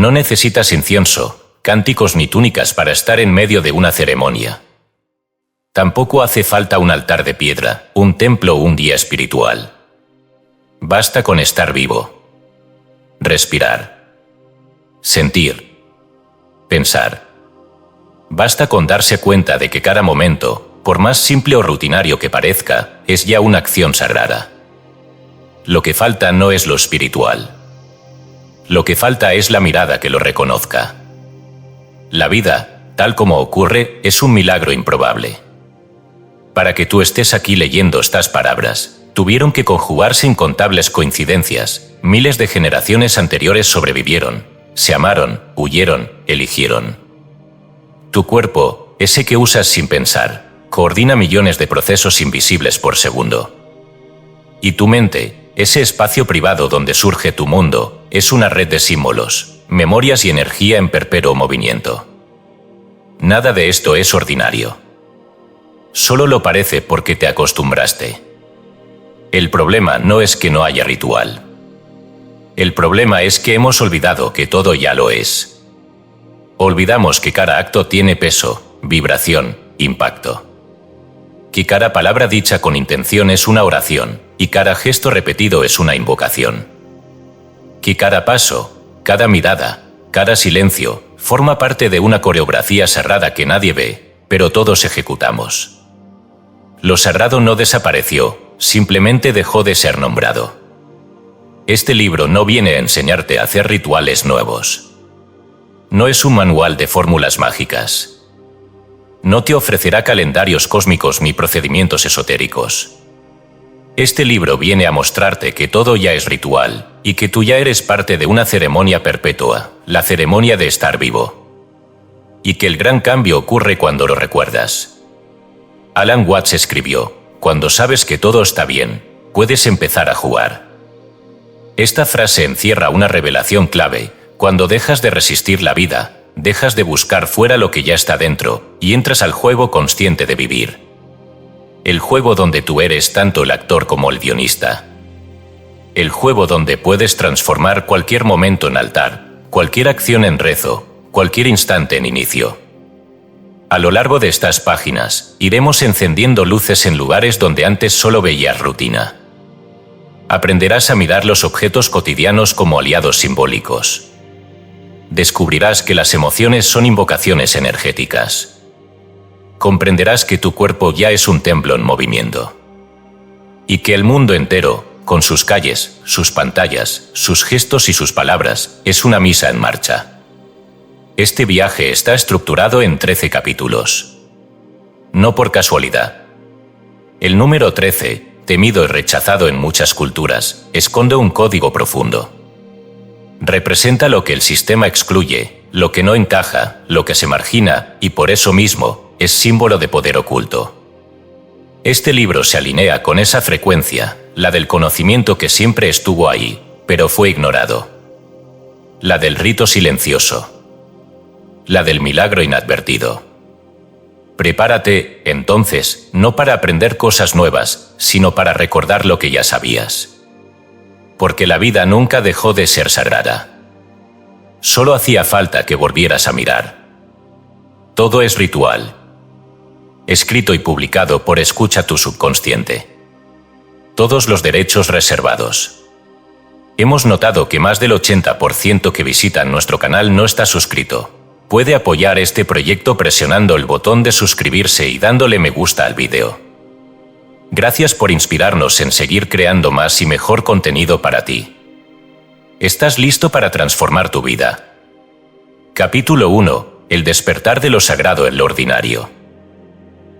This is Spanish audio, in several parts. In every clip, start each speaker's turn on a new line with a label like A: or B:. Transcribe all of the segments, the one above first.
A: No necesitas incienso, cánticos ni túnicas para estar en medio de una ceremonia. Tampoco hace falta un altar de piedra, un templo o un guía espiritual. Basta con estar vivo. Respirar. Sentir. Pensar. Basta con darse cuenta de que cada momento, por más simple o rutinario que parezca, es ya una acción sagrada. Lo que falta no es lo espiritual. Lo que falta es la mirada que lo reconozca. La vida, tal como ocurre, es un milagro improbable. Para que tú estés aquí leyendo estas palabras, tuvieron que conjugarse incontables coincidencias. Miles de generaciones anteriores sobrevivieron, se amaron, huyeron, eligieron. Tu cuerpo, ese que usas sin pensar, coordina millones de procesos invisibles por segundo. Y tu mente, ese espacio privado donde surge tu mundo, es una red de símbolos, memorias y energía en perpetuo movimiento. Nada de esto es ordinario. Solo lo parece porque te acostumbraste. El problema no es que no haya ritual. El problema es que hemos olvidado que todo ya lo es. Olvidamos que cada acto tiene peso, vibración, impacto. Que cada palabra dicha con intención es una oración, y cada gesto repetido es una invocación. Que cada paso, cada mirada, cada silencio, forma parte de una coreografía sagrada que nadie ve, pero todos ejecutamos. Lo sagrado no desapareció, simplemente dejó de ser nombrado. Este libro no viene a enseñarte a hacer rituales nuevos. No es un manual de fórmulas mágicas. No te ofrecerá calendarios cósmicos ni procedimientos esotéricos. Este libro viene a mostrarte que todo ya es ritual, y que tú ya eres parte de una ceremonia perpetua, la ceremonia de estar vivo. Y que el gran cambio ocurre cuando lo recuerdas. Alan Watts escribió: cuando sabes que todo está bien, puedes empezar a jugar. Esta frase encierra una revelación clave. Cuando dejas de resistir la vida, dejas de buscar fuera lo que ya está dentro, y entras al juego consciente de vivir. El juego donde tú eres tanto el actor como el guionista. El juego donde puedes transformar cualquier momento en altar, cualquier acción en rezo, cualquier instante en inicio. A lo largo de estas páginas, iremos encendiendo luces en lugares donde antes solo veías rutina. Aprenderás a mirar los objetos cotidianos como aliados simbólicos. Descubrirás que las emociones son invocaciones energéticas. Comprenderás que tu cuerpo ya es un templo en movimiento. Y que el mundo entero, con sus calles, sus pantallas, sus gestos y sus palabras, es una misa en marcha. Este viaje está estructurado en 13 capítulos. No por casualidad. El número 13, temido y rechazado en muchas culturas, esconde un código profundo. Representa lo que el sistema excluye, lo que no encaja, lo que se margina, y por eso mismo, es símbolo de poder oculto. Este libro se alinea con esa frecuencia, la del conocimiento que siempre estuvo ahí, pero fue ignorado. La del rito silencioso. La del milagro inadvertido. Prepárate, entonces, no para aprender cosas nuevas, sino para recordar lo que ya sabías. Porque la vida nunca dejó de ser sagrada. Solo hacía falta que volvieras a mirar. Todo es ritual. Escrito y publicado por Escucha tu subconsciente. Todos los derechos reservados. Hemos notado que más del 80% que visitan nuestro canal no está suscrito. Puede apoyar este proyecto presionando el botón de suscribirse y dándole me gusta al vídeo. Gracias por inspirarnos en seguir creando más y mejor contenido para ti. ¿Estás listo para transformar tu vida? Capítulo 1. El despertar de lo sagrado en lo ordinario.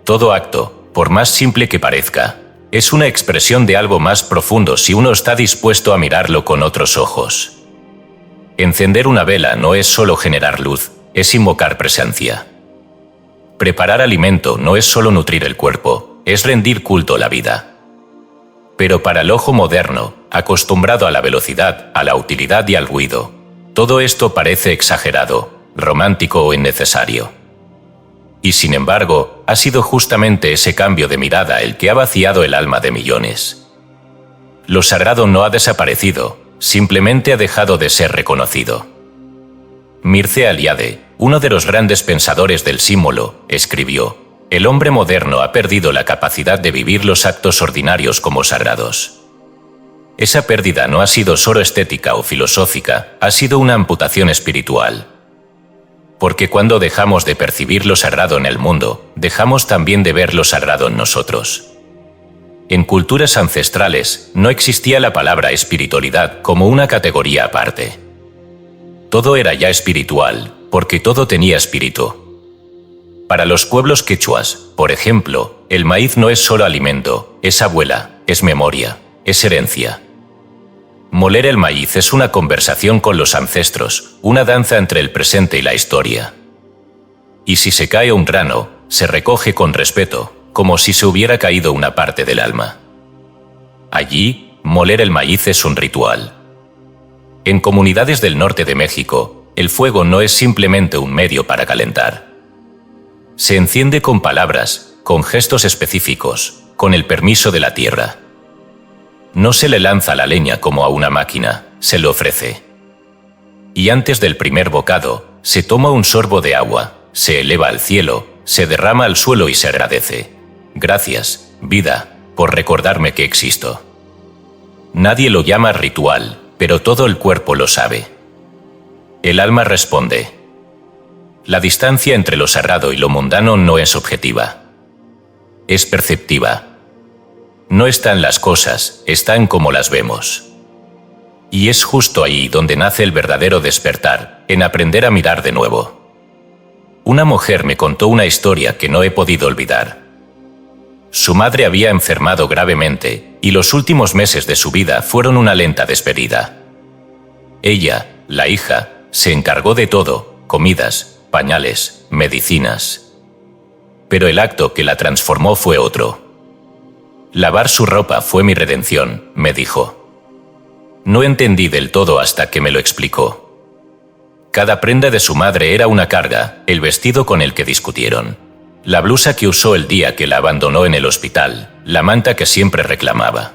A: Todo acto, por más simple que parezca, es una expresión de algo más profundo si uno está dispuesto a mirarlo con otros ojos. Encender una vela no es solo generar luz, es invocar presencia. Preparar alimento no es solo nutrir el cuerpo, es rendir culto a la vida. Pero para el ojo moderno, acostumbrado a la velocidad, a la utilidad y al ruido, todo esto parece exagerado, romántico o innecesario. Y sin embargo, ha sido justamente ese cambio de mirada el que ha vaciado el alma de millones. Lo sagrado no ha desaparecido, simplemente ha dejado de ser reconocido. Mircea Eliade, uno de los grandes pensadores del símbolo, escribió: «El hombre moderno ha perdido la capacidad de vivir los actos ordinarios como sagrados». Esa pérdida no ha sido solo estética o filosófica, ha sido una amputación espiritual. Porque cuando dejamos de percibir lo sagrado en el mundo, dejamos también de ver lo sagrado en nosotros. En culturas ancestrales no existía la palabra espiritualidad como una categoría aparte. Todo era ya espiritual, porque todo tenía espíritu. Para los pueblos quechuas, por ejemplo, el maíz no es solo alimento, es abuela, es memoria, es herencia. Moler el maíz es una conversación con los ancestros, una danza entre el presente y la historia. Y si se cae un grano, se recoge con respeto, como si se hubiera caído una parte del alma. Allí, moler el maíz es un ritual. En comunidades del norte de México, el fuego no es simplemente un medio para calentar. Se enciende con palabras, con gestos específicos, con el permiso de la tierra. No se le lanza la leña como a una máquina, se le ofrece. Y antes del primer bocado, se toma un sorbo de agua, se eleva al cielo, se derrama al suelo y se agradece. Gracias, vida, por recordarme que existo. Nadie lo llama ritual, pero todo el cuerpo lo sabe. El alma responde. La distancia entre lo sagrado y lo mundano no es objetiva. Es perceptiva. No está en las cosas, está en cómo las vemos. Y es justo ahí donde nace el verdadero despertar, en aprender a mirar de nuevo. Una mujer me contó una historia que no he podido olvidar. Su madre había enfermado gravemente, y los últimos meses de su vida fueron una lenta despedida. Ella, la hija, se encargó de todo: comidas, pañales, medicinas. Pero el acto que la transformó fue otro. Lavar su ropa fue mi redención, me dijo. No entendí del todo hasta que me lo explicó. Cada prenda de su madre era una carga: el vestido con el que discutieron, la blusa que usó el día que la abandonó en el hospital, la manta que siempre reclamaba.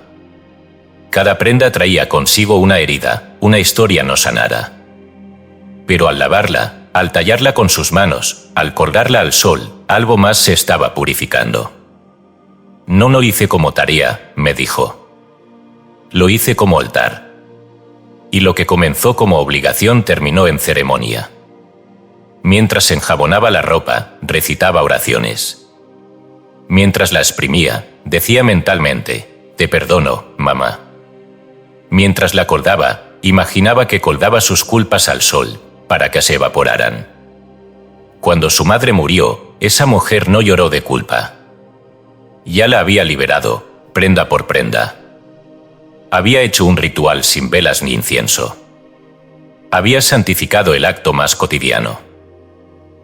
A: Cada prenda traía consigo una herida, una historia no sanada. Pero al lavarla, al tallarla con sus manos, al colgarla al sol, algo más se estaba purificando. No lo hice como tarea, me dijo. Lo hice como altar. Y lo que comenzó como obligación terminó en ceremonia. Mientras enjabonaba la ropa, recitaba oraciones. Mientras la exprimía, decía mentalmente: te perdono, mamá. Mientras la colgaba, imaginaba que colgaba sus culpas al sol, para que se evaporaran. Cuando su madre murió, esa mujer no lloró de culpa. Ya la había liberado, prenda por prenda. Había hecho un ritual sin velas ni incienso. Había santificado el acto más cotidiano.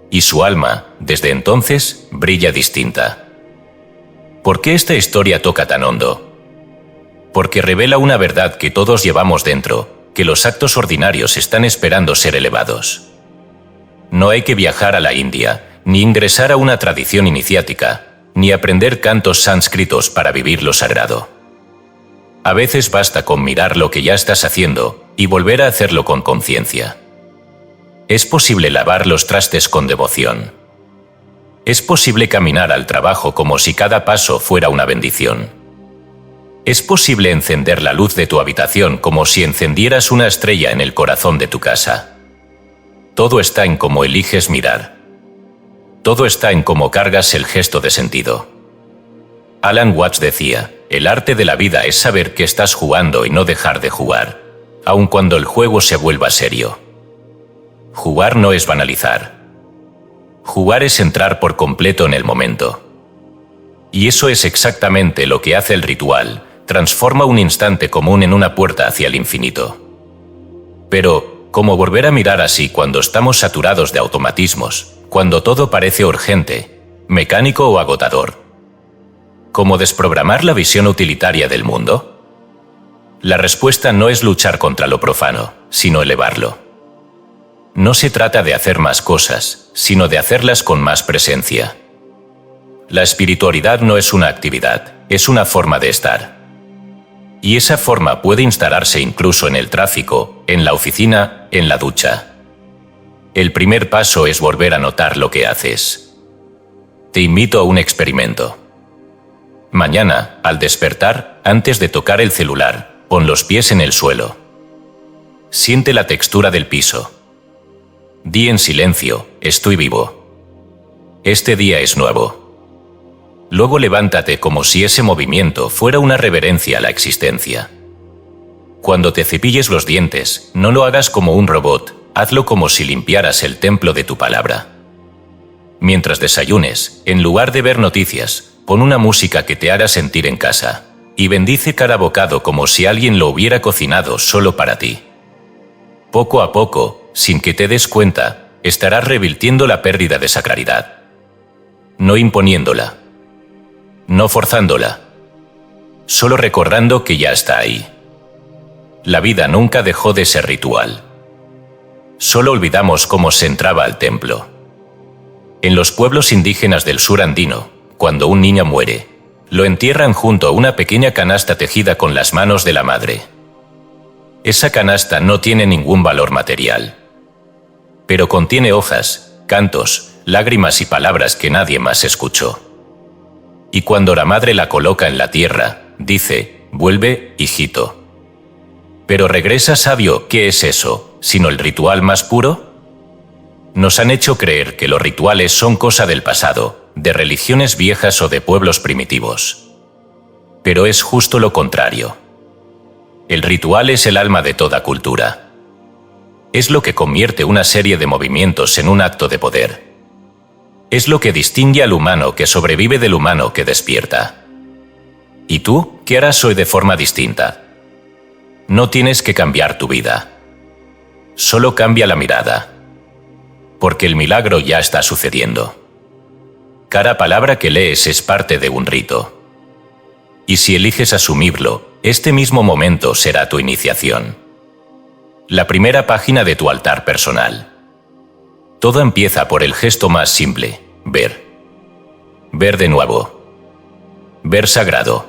A: Y su alma, desde entonces, brilla distinta. ¿Por qué esta historia toca tan hondo? Porque revela una verdad que todos llevamos dentro, que los actos ordinarios están esperando ser elevados. No hay que viajar a la India, ni ingresar a una tradición iniciática, ni aprender cantos sánscritos para vivir lo sagrado. A veces basta con mirar lo que ya estás haciendo y volver a hacerlo con conciencia. Es posible lavar los trastes con devoción. Es posible caminar al trabajo como si cada paso fuera una bendición. Es posible encender la luz de tu habitación como si encendieras una estrella en el corazón de tu casa. Todo está en cómo eliges mirar. Todo está en cómo cargas el gesto de sentido. Alan Watts decía: el arte de la vida es saber que estás jugando y no dejar de jugar, aun cuando el juego se vuelva serio. Jugar no es banalizar. Jugar es entrar por completo en el momento. Y eso es exactamente lo que hace el ritual: transforma un instante común en una puerta hacia el infinito. Pero, ¿cómo volver a mirar así cuando estamos saturados de automatismos, cuando todo parece urgente, mecánico o agotador? ¿Cómo desprogramar la visión utilitaria del mundo? La respuesta no es luchar contra lo profano, sino elevarlo. No se trata de hacer más cosas, sino de hacerlas con más presencia. La espiritualidad no es una actividad, es una forma de estar. Y esa forma puede instalarse incluso en el tráfico, en la oficina, en la ducha. el primer paso es volver a notar lo que haces. Te invito a un experimento. Mañana, al despertar, antes de tocar el celular, pon los pies en el suelo. Siente la textura del piso. Di en silencio, estoy vivo. Este día es nuevo. Luego levántate como si ese movimiento fuera una reverencia a la existencia. Cuando te cepilles los dientes, no lo hagas como un robot, hazlo como si limpiaras el templo de tu palabra. Mientras desayunes, en lugar de ver noticias, pon una música que te haga sentir en casa, y bendice cada bocado como si alguien lo hubiera cocinado solo para ti. Poco a poco, sin que te des cuenta, estarás revirtiendo la pérdida de sacralidad. No imponiéndola. No forzándola. Solo recordando que ya está ahí. La vida nunca dejó de ser ritual. Solo olvidamos cómo se entraba al templo. En los pueblos indígenas del sur andino, cuando un niño muere, lo entierran junto a una pequeña canasta tejida con las manos de la madre. Esa canasta no tiene ningún valor material, pero contiene hojas, cantos, lágrimas y palabras que nadie más escuchó. Y cuando la madre la coloca en la tierra, dice, vuelve, hijito. Pero regresa sabio, ¿qué es eso, sino el ritual más puro? Nos han hecho creer que los rituales son cosa del pasado, de religiones viejas o de pueblos primitivos. Pero es justo lo contrario. El ritual es el alma de toda cultura. Es lo que convierte una serie de movimientos en un acto de poder. Es lo que distingue al humano que sobrevive del humano que despierta. ¿Y tú, qué harás hoy de forma distinta? No tienes que cambiar tu vida. Solo cambia la mirada. Porque el milagro ya está sucediendo. Cada palabra que lees es parte de un rito. Y si eliges asumirlo, este mismo momento será tu iniciación. La primera página de tu altar personal. Todo empieza por el gesto más simple, ver. Ver de nuevo. Ver sagrado.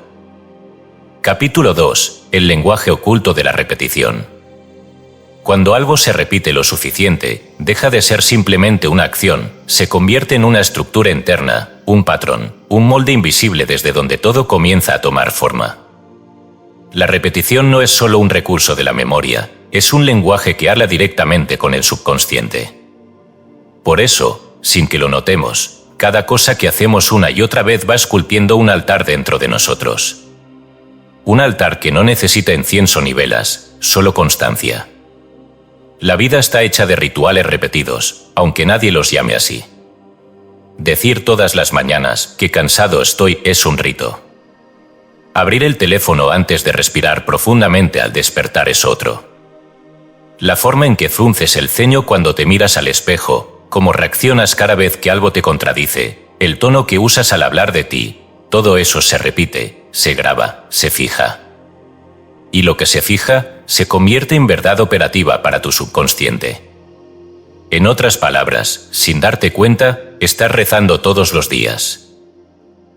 A: Capítulo 2. El lenguaje oculto de la repetición. Cuando algo se repite lo suficiente, deja de ser simplemente una acción, se convierte en una estructura interna, un patrón, un molde invisible desde donde todo comienza a tomar forma. La repetición no es solo un recurso de la memoria, es un lenguaje que habla directamente con el subconsciente. Por eso, sin que lo notemos, cada cosa que hacemos una y otra vez va esculpiendo un altar dentro de nosotros. Un altar que no necesita incienso ni velas, solo constancia. La vida está hecha de rituales repetidos, aunque nadie los llame así. Decir todas las mañanas, qué cansado estoy, es un rito. Abrir el teléfono antes de respirar profundamente al despertar es otro. La forma en que frunces el ceño cuando te miras al espejo, cómo reaccionas cada vez que algo te contradice, el tono que usas al hablar de ti, todo eso se repite, se graba, se fija. Y lo que se fija, se convierte en verdad operativa para tu subconsciente. En otras palabras, sin darte cuenta, estás rezando todos los días.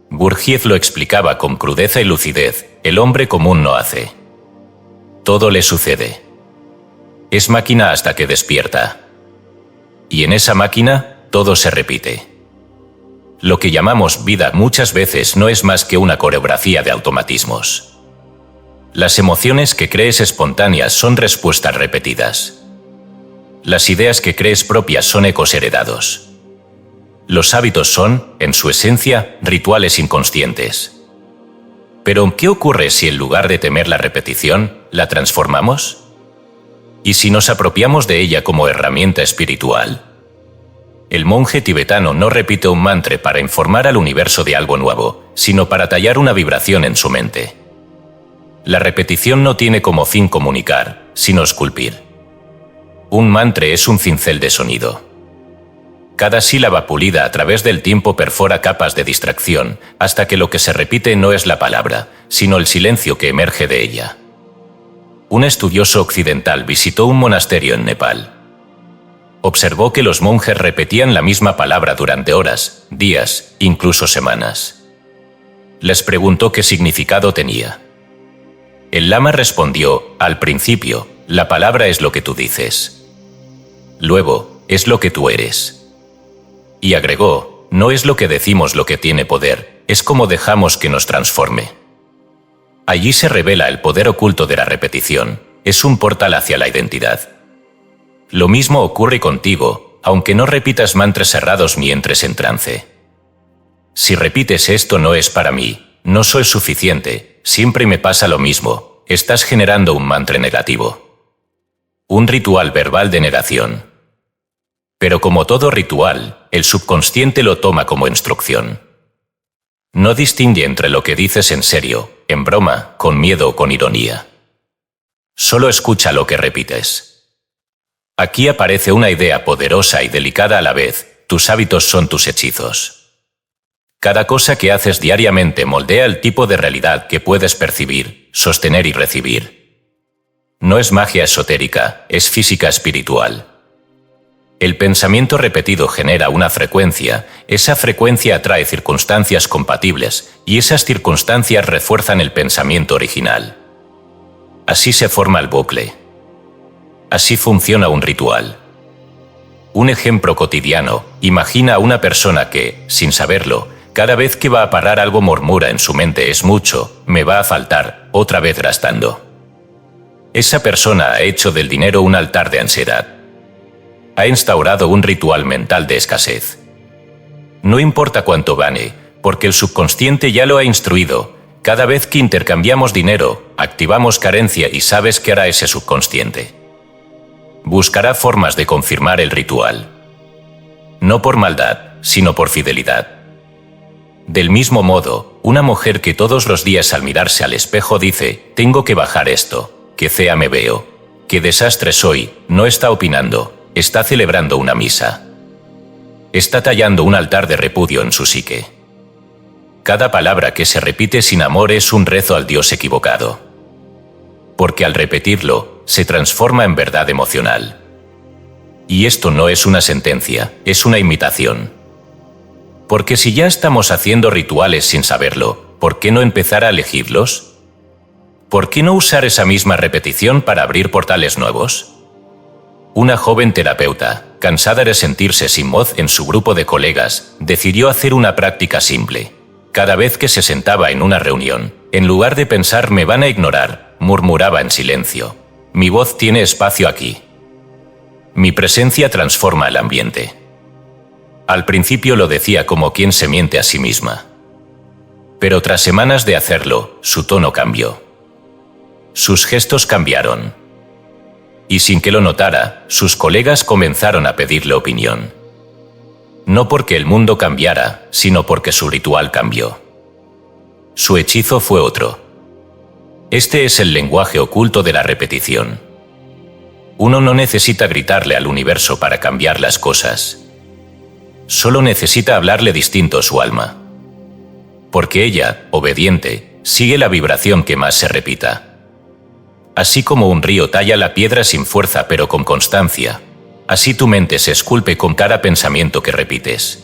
A: Gurdjieff lo explicaba con crudeza y lucidez, el hombre común no hace. Todo le sucede. Es máquina hasta que despierta. Y en esa máquina, todo se repite. Lo que llamamos vida muchas veces no es más que una coreografía de automatismos. Las emociones que crees espontáneas son respuestas repetidas. Las ideas que crees propias son ecos heredados. Los hábitos son, en su esencia, rituales inconscientes. Pero, ¿qué ocurre si en lugar de temer la repetición, la transformamos? ¿Y si nos apropiamos de ella como herramienta espiritual? El monje tibetano no repite un mantra para informar al universo de algo nuevo, sino para tallar una vibración en su mente. La repetición no tiene como fin comunicar, sino esculpir. Un mantra es un cincel de sonido. Cada sílaba pulida a través del tiempo perfora capas de distracción, hasta que lo que se repite no es la palabra, sino el silencio que emerge de ella. Un estudioso occidental visitó un monasterio en Nepal. Observó que los monjes repetían la misma palabra durante horas, días, incluso semanas. Les preguntó qué significado tenía. El lama respondió, al principio, la palabra es lo que tú dices. Luego, es lo que tú eres. Y agregó, no es lo que decimos lo que tiene poder, es como dejamos que nos transforme. Allí se revela el poder oculto de la repetición, es un portal hacia la identidad. Lo mismo ocurre contigo, aunque no repitas mantras cerrados ni entres en trance. Si repites esto no es para mí, no soy suficiente, siempre me pasa lo mismo, estás generando un mantra negativo. Un ritual verbal de negación. Pero como todo ritual, el subconsciente lo toma como instrucción. No distingue entre lo que dices en serio, en broma, con miedo o con ironía. Solo escucha lo que repites. Aquí aparece una idea poderosa y delicada a la vez, tus hábitos son tus hechizos. Cada cosa que haces diariamente moldea el tipo de realidad que puedes percibir, sostener y recibir. No es magia esotérica, es física espiritual. El pensamiento repetido genera una frecuencia, esa frecuencia atrae circunstancias compatibles, y esas circunstancias refuerzan el pensamiento original. Así se forma el bucle. Así funciona un ritual. Un ejemplo cotidiano, imagina a una persona que, sin saberlo, cada vez que va a parar algo murmura en su mente es mucho, me va a faltar, otra vez gastando. Esa persona ha hecho del dinero un altar de ansiedad. Ha instaurado un ritual mental de escasez. No importa cuánto gane, porque el subconsciente ya lo ha instruido. Cada vez que intercambiamos dinero, activamos carencia y sabes qué hará ese subconsciente. Buscará formas de confirmar el ritual. No por maldad, sino por fidelidad. Del mismo modo, una mujer que todos los días al mirarse al espejo dice, tengo que bajar esto, qué fea me veo, qué desastre soy, no está opinando, está celebrando una misa. Está tallando un altar de repudio en su psique. Cada palabra que se repite sin amor es un rezo al Dios equivocado. Porque al repetirlo, se transforma en verdad emocional. Y esto no es una sentencia, es una imitación. Porque si ya estamos haciendo rituales sin saberlo, ¿por qué no empezar a elegirlos? ¿Por qué no usar esa misma repetición para abrir portales nuevos? Una joven terapeuta, cansada de sentirse sin voz en su grupo de colegas, decidió hacer una práctica simple. Cada vez que se sentaba en una reunión, en lugar de pensar me van a ignorar, murmuraba en silencio. Mi voz tiene espacio aquí. Mi presencia transforma el ambiente. Al principio lo decía como quien se miente a sí misma. Pero tras semanas de hacerlo, su tono cambió. Sus gestos cambiaron. Y sin que lo notara, sus colegas comenzaron a pedirle opinión. No porque el mundo cambiara, sino porque su ritual cambió. Su hechizo fue otro. Este es el lenguaje oculto de la repetición. Uno no necesita gritarle al universo para cambiar las cosas. Solo necesita hablarle distinto a su alma. Porque ella, obediente, sigue la vibración que más se repita. Así como un río talla la piedra sin fuerza pero con constancia, así tu mente se esculpe con cada pensamiento que repites.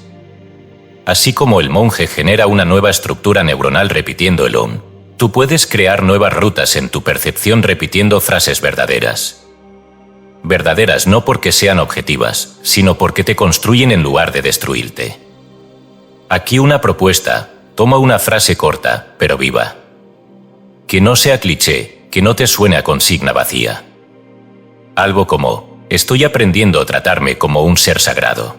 A: Así como el monje genera una nueva estructura neuronal repitiendo el Om, tú puedes crear nuevas rutas en tu percepción repitiendo frases verdaderas. Verdaderas no porque sean objetivas, sino porque te construyen en lugar de destruirte. Aquí una propuesta, toma una frase corta, pero viva. Que no sea cliché, que no te suene a consigna vacía. Algo como, estoy aprendiendo a tratarme como un ser sagrado.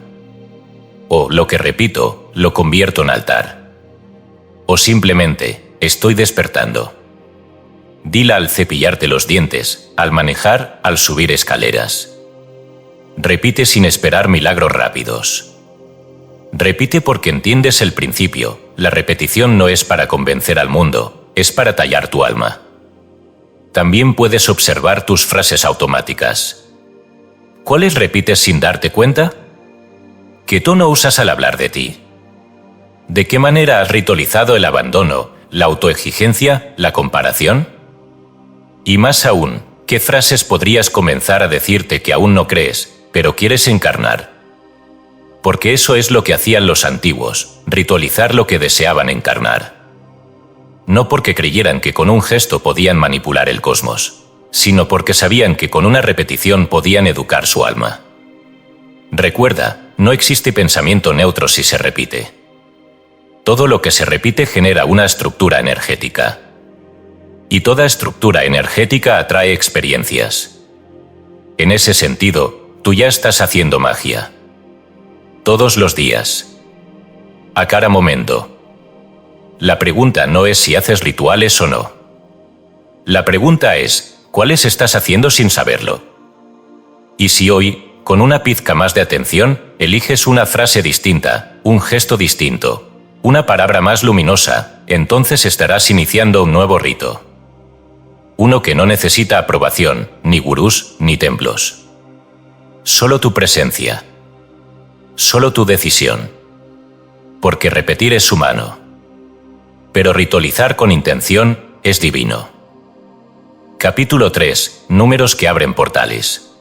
A: O, lo que repito, lo convierto en altar. O simplemente, estoy despertando. Dila al cepillarte los dientes, al manejar, al subir escaleras. Repite sin esperar milagros rápidos. Repite porque entiendes el principio, la repetición no es para convencer al mundo, es para tallar tu alma. También puedes observar tus frases automáticas. ¿Cuáles repites sin darte cuenta? ¿Qué tono usas al hablar de ti? ¿De qué manera has ritualizado el abandono, la autoexigencia, la comparación? Y más aún, ¿qué frases podrías comenzar a decirte que aún no crees, pero quieres encarnar? Porque eso es lo que hacían los antiguos, ritualizar lo que deseaban encarnar. No porque creyeran que con un gesto podían manipular el cosmos, sino porque sabían que con una repetición podían educar su alma. Recuerda, no existe pensamiento neutro si se repite. Todo lo que se repite genera una estructura energética. Y toda estructura energética atrae experiencias. En ese sentido, tú ya estás haciendo magia. Todos los días. A cada momento. La pregunta no es si haces rituales o no. La pregunta es, ¿cuáles estás haciendo sin saberlo? Y si hoy, con una pizca más de atención, eliges una frase distinta, un gesto distinto, una palabra más luminosa, entonces estarás iniciando un nuevo rito. Uno que no necesita aprobación, ni gurús, ni templos. Solo tu presencia. Solo tu decisión. Porque repetir es humano. Pero ritualizar con intención es divino. Capítulo 3. Números que abren portales.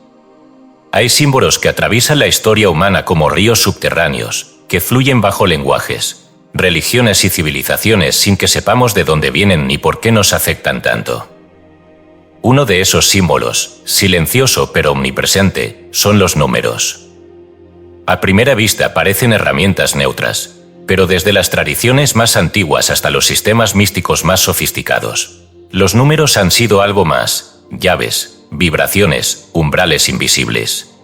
A: Hay símbolos que atraviesan la historia humana como ríos subterráneos, que fluyen bajo lenguajes, religiones y civilizaciones sin que sepamos de dónde vienen ni por qué nos afectan tanto. Uno de esos símbolos, silencioso pero omnipresente, son los números. A primera vista parecen herramientas neutras, pero desde las tradiciones más antiguas hasta los sistemas místicos más sofisticados, los números han sido algo más, llaves, vibraciones, umbrales invisibles.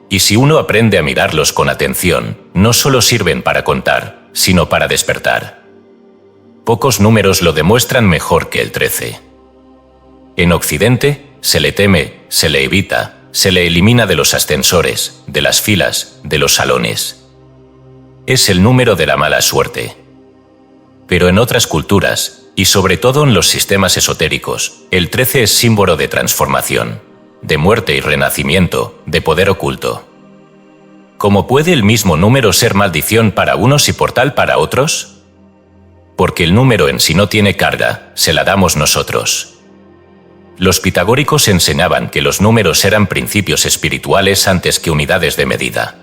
A: Y si uno aprende a mirarlos con atención, no solo sirven para contar, sino para despertar. Pocos números lo demuestran mejor que el 13. En Occidente, se le teme, se le evita, se le elimina de los ascensores, de las filas, de los salones. Es el número de la mala suerte. Pero en otras culturas, y sobre todo en los sistemas esotéricos, el 13 es símbolo de transformación, de muerte y renacimiento, de poder oculto. ¿Cómo puede el mismo número ser maldición para unos y portal para otros? Porque el número en sí no tiene carga, se la damos nosotros. Los pitagóricos enseñaban que los números eran principios espirituales antes que unidades de medida.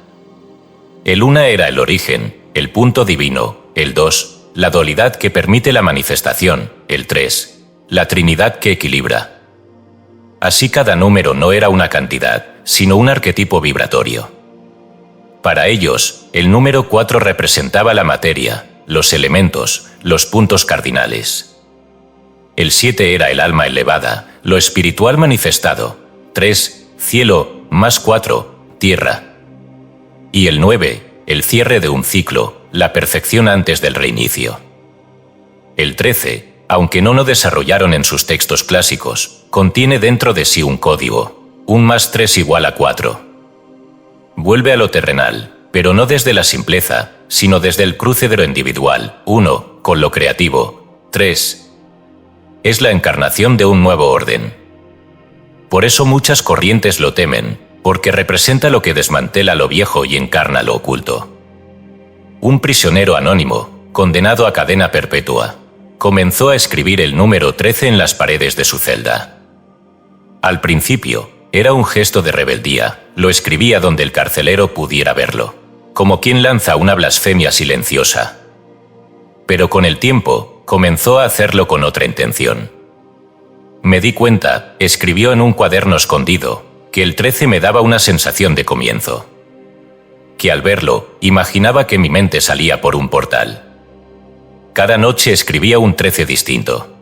A: El 1 era el origen, el punto divino, el 2, la dualidad que permite la manifestación, el 3, la Trinidad que equilibra. Así cada número no era una cantidad, sino un arquetipo vibratorio. Para ellos, el número 4 representaba la materia, los elementos, los puntos cardinales. El 7 era el alma elevada, lo espiritual manifestado, 3, cielo, más 4, tierra. Y el 9, el cierre de un ciclo, la perfección antes del reinicio. El 13, aunque no lo desarrollaron en sus textos clásicos, contiene dentro de sí un código, 1 más 3 igual a 4. Vuelve a lo terrenal, pero no desde la simpleza, sino desde el cruce de lo individual, 1, con lo creativo, 3. Es la encarnación de un nuevo orden. Por eso muchas corrientes lo temen, porque representa lo que desmantela lo viejo y encarna lo oculto. Un prisionero anónimo, condenado a cadena perpetua, comenzó a escribir el número 13 en las paredes de su celda. Al principio, era un gesto de rebeldía, lo escribía donde el carcelero pudiera verlo, como quien lanza una blasfemia silenciosa. Pero con el tiempo, comenzó a hacerlo con otra intención. Me di cuenta, escribió en un cuaderno escondido, que el 13 me daba una sensación de comienzo. Que al verlo, imaginaba que mi mente salía por un portal. Cada noche escribía un 13 distinto.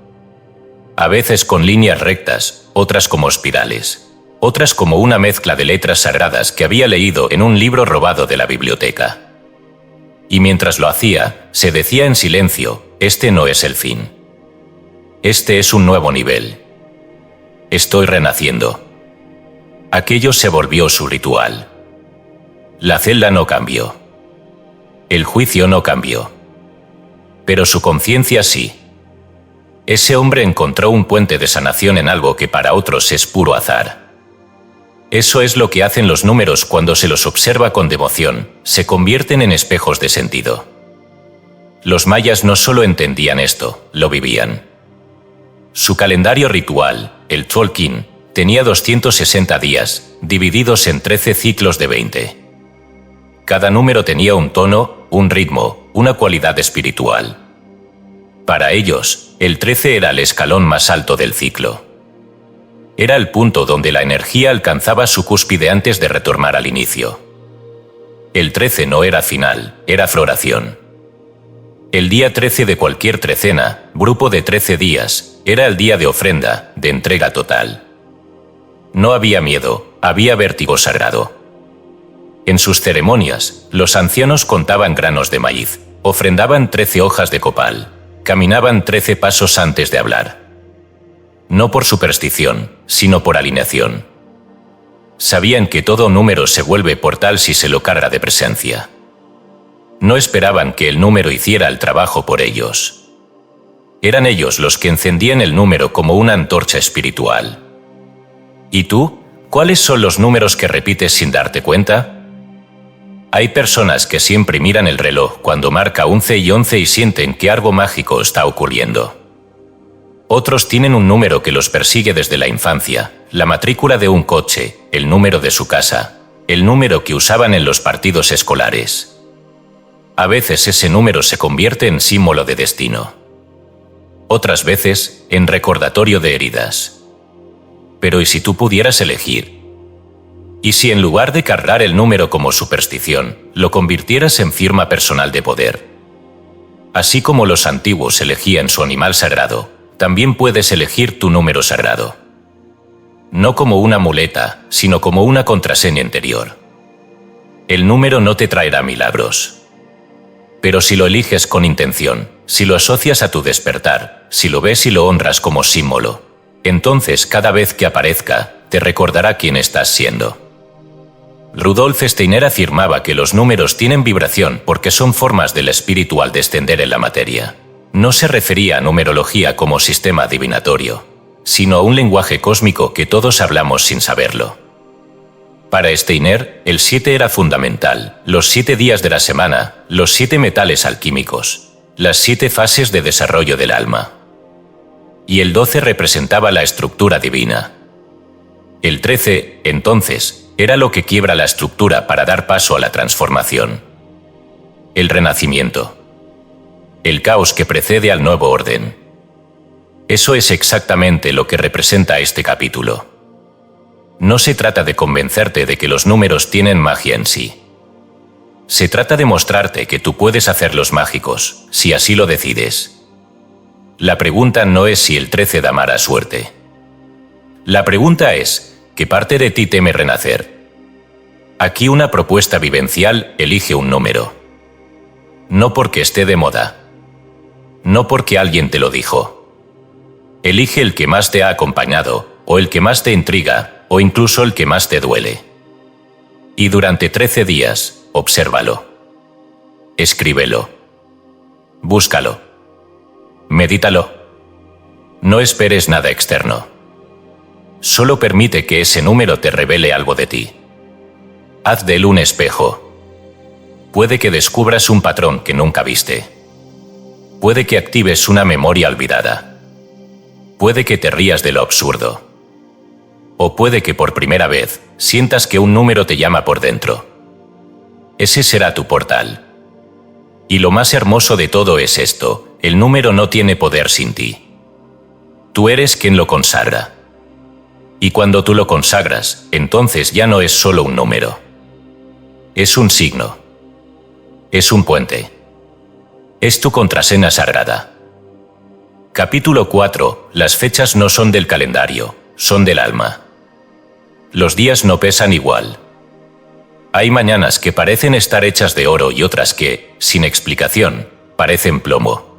A: A veces con líneas rectas, otras como espirales, otras como una mezcla de letras sagradas que había leído en un libro robado de la biblioteca. Y mientras lo hacía, se decía en silencio, este no es el fin. Este es un nuevo nivel. Estoy renaciendo. Aquello se volvió su ritual. La celda no cambió. El juicio no cambió. Pero su conciencia sí. Ese hombre encontró un puente de sanación en algo que para otros es puro azar. Eso es lo que hacen los números cuando se los observa con devoción, se convierten en espejos de sentido. Los mayas no solo entendían esto, lo vivían. Su calendario ritual, el Tzolk'in, tenía 260 días, divididos en 13 ciclos de 20. Cada número tenía un tono, un ritmo, una cualidad espiritual. Para ellos, el 13 era el escalón más alto del ciclo. Era el punto donde la energía alcanzaba su cúspide antes de retornar al inicio. El 13 no era final, era floración. El día 13 de cualquier trecena, grupo de 13 días, era el día de ofrenda, de entrega total. No había miedo, había vértigo sagrado. En sus ceremonias, los ancianos contaban granos de maíz, ofrendaban 13 hojas de copal, caminaban 13 pasos antes de hablar. No por superstición, sino por alineación. Sabían que todo número se vuelve portal si se lo carga de presencia. No esperaban que el número hiciera el trabajo por ellos. Eran ellos los que encendían el número como una antorcha espiritual. ¿Y tú? ¿Cuáles son los números que repites sin darte cuenta? Hay personas que siempre miran el reloj cuando marca 11 y 11 y sienten que algo mágico está ocurriendo. Otros tienen un número que los persigue desde la infancia, la matrícula de un coche, el número de su casa, el número que usaban en los partidos escolares. A veces ese número se convierte en símbolo de destino. Otras veces, en recordatorio de heridas. Pero ¿y si tú pudieras elegir? ¿Y si en lugar de cargar el número como superstición, lo convirtieras en firma personal de poder? Así como los antiguos elegían su animal sagrado, también puedes elegir tu número sagrado. No como una muleta, sino como una contraseña interior. El número no te traerá milagros. Pero si lo eliges con intención, si lo asocias a tu despertar, si lo ves y lo honras como símbolo, entonces cada vez que aparezca, te recordará quién estás siendo. Rudolf Steiner afirmaba que los números tienen vibración porque son formas del espíritu al descender en la materia. No se refería a numerología como sistema adivinatorio, sino a un lenguaje cósmico que todos hablamos sin saberlo. Para Steiner, el 7 era fundamental, los 7 días de la semana, los 7 metales alquímicos, las 7 fases de desarrollo del alma. Y el 12 representaba la estructura divina. El 13, entonces, era lo que quiebra la estructura para dar paso a la transformación. El renacimiento. El caos que precede al nuevo orden. Eso es exactamente lo que representa este capítulo. No se trata de convencerte de que los números tienen magia en sí. Se trata de mostrarte que tú puedes hacerlos mágicos, si así lo decides. La pregunta no es si el 13 da mala suerte. La pregunta es, ¿qué parte de ti teme renacer? Aquí una propuesta vivencial elige un número. No porque esté de moda. No porque alguien te lo dijo. Elige el que más te ha acompañado, o el que más te intriga, o incluso el que más te duele. Y durante 13 días, obsérvalo. Escríbelo. Búscalo. Medítalo. No esperes nada externo. Solo permite que ese número te revele algo de ti. Haz de él un espejo. Puede que descubras un patrón que nunca viste. Puede que actives una memoria olvidada. Puede que te rías de lo absurdo. O puede que por primera vez sientas que un número te llama por dentro. Ese será tu portal. Y lo más hermoso de todo es esto, el número no tiene poder sin ti. Tú eres quien lo consagra. Y cuando tú lo consagras, entonces ya no es solo un número. Es un signo. Es un puente. Es tu contraseña sagrada. Capítulo 4. Las fechas no son del calendario, son del alma. Los días no pesan igual. Hay mañanas que parecen estar hechas de oro y otras que, sin explicación, parecen plomo.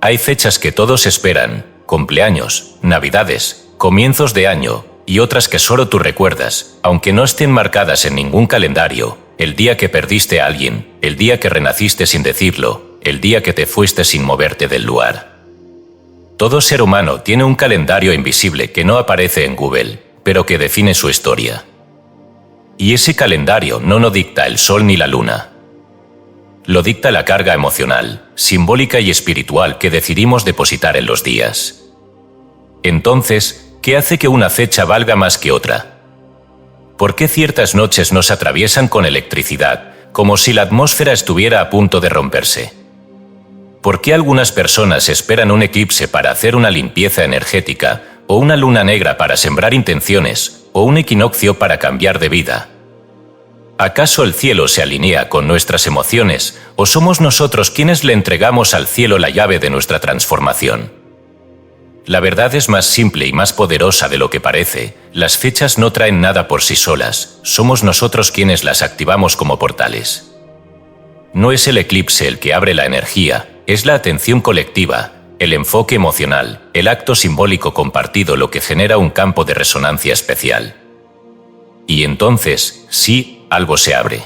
A: Hay fechas que todos esperan, cumpleaños, navidades, comienzos de año, y otras que solo tú recuerdas, aunque no estén marcadas en ningún calendario, el día que perdiste a alguien, el día que renaciste sin decirlo, el día que te fuiste sin moverte del lugar. Todo ser humano tiene un calendario invisible que no aparece en Google, pero que define su historia. Y ese calendario no lo dicta el sol ni la luna. Lo dicta la carga emocional, simbólica y espiritual que decidimos depositar en los días. Entonces, ¿qué hace que una fecha valga más que otra? ¿Por qué ciertas noches nos atraviesan con electricidad, como si la atmósfera estuviera a punto de romperse? ¿Por qué algunas personas esperan un eclipse para hacer una limpieza energética, o una luna negra para sembrar intenciones, o un equinoccio para cambiar de vida? ¿Acaso el cielo se alinea con nuestras emociones o somos nosotros quienes le entregamos al cielo la llave de nuestra transformación? La verdad es más simple y más poderosa de lo que parece. Las fechas no traen nada por sí solas, somos nosotros quienes las activamos como portales. No es el eclipse el que abre la energía, es la atención colectiva, el enfoque emocional, el acto simbólico compartido lo que genera un campo de resonancia especial. Y entonces, sí, algo se abre.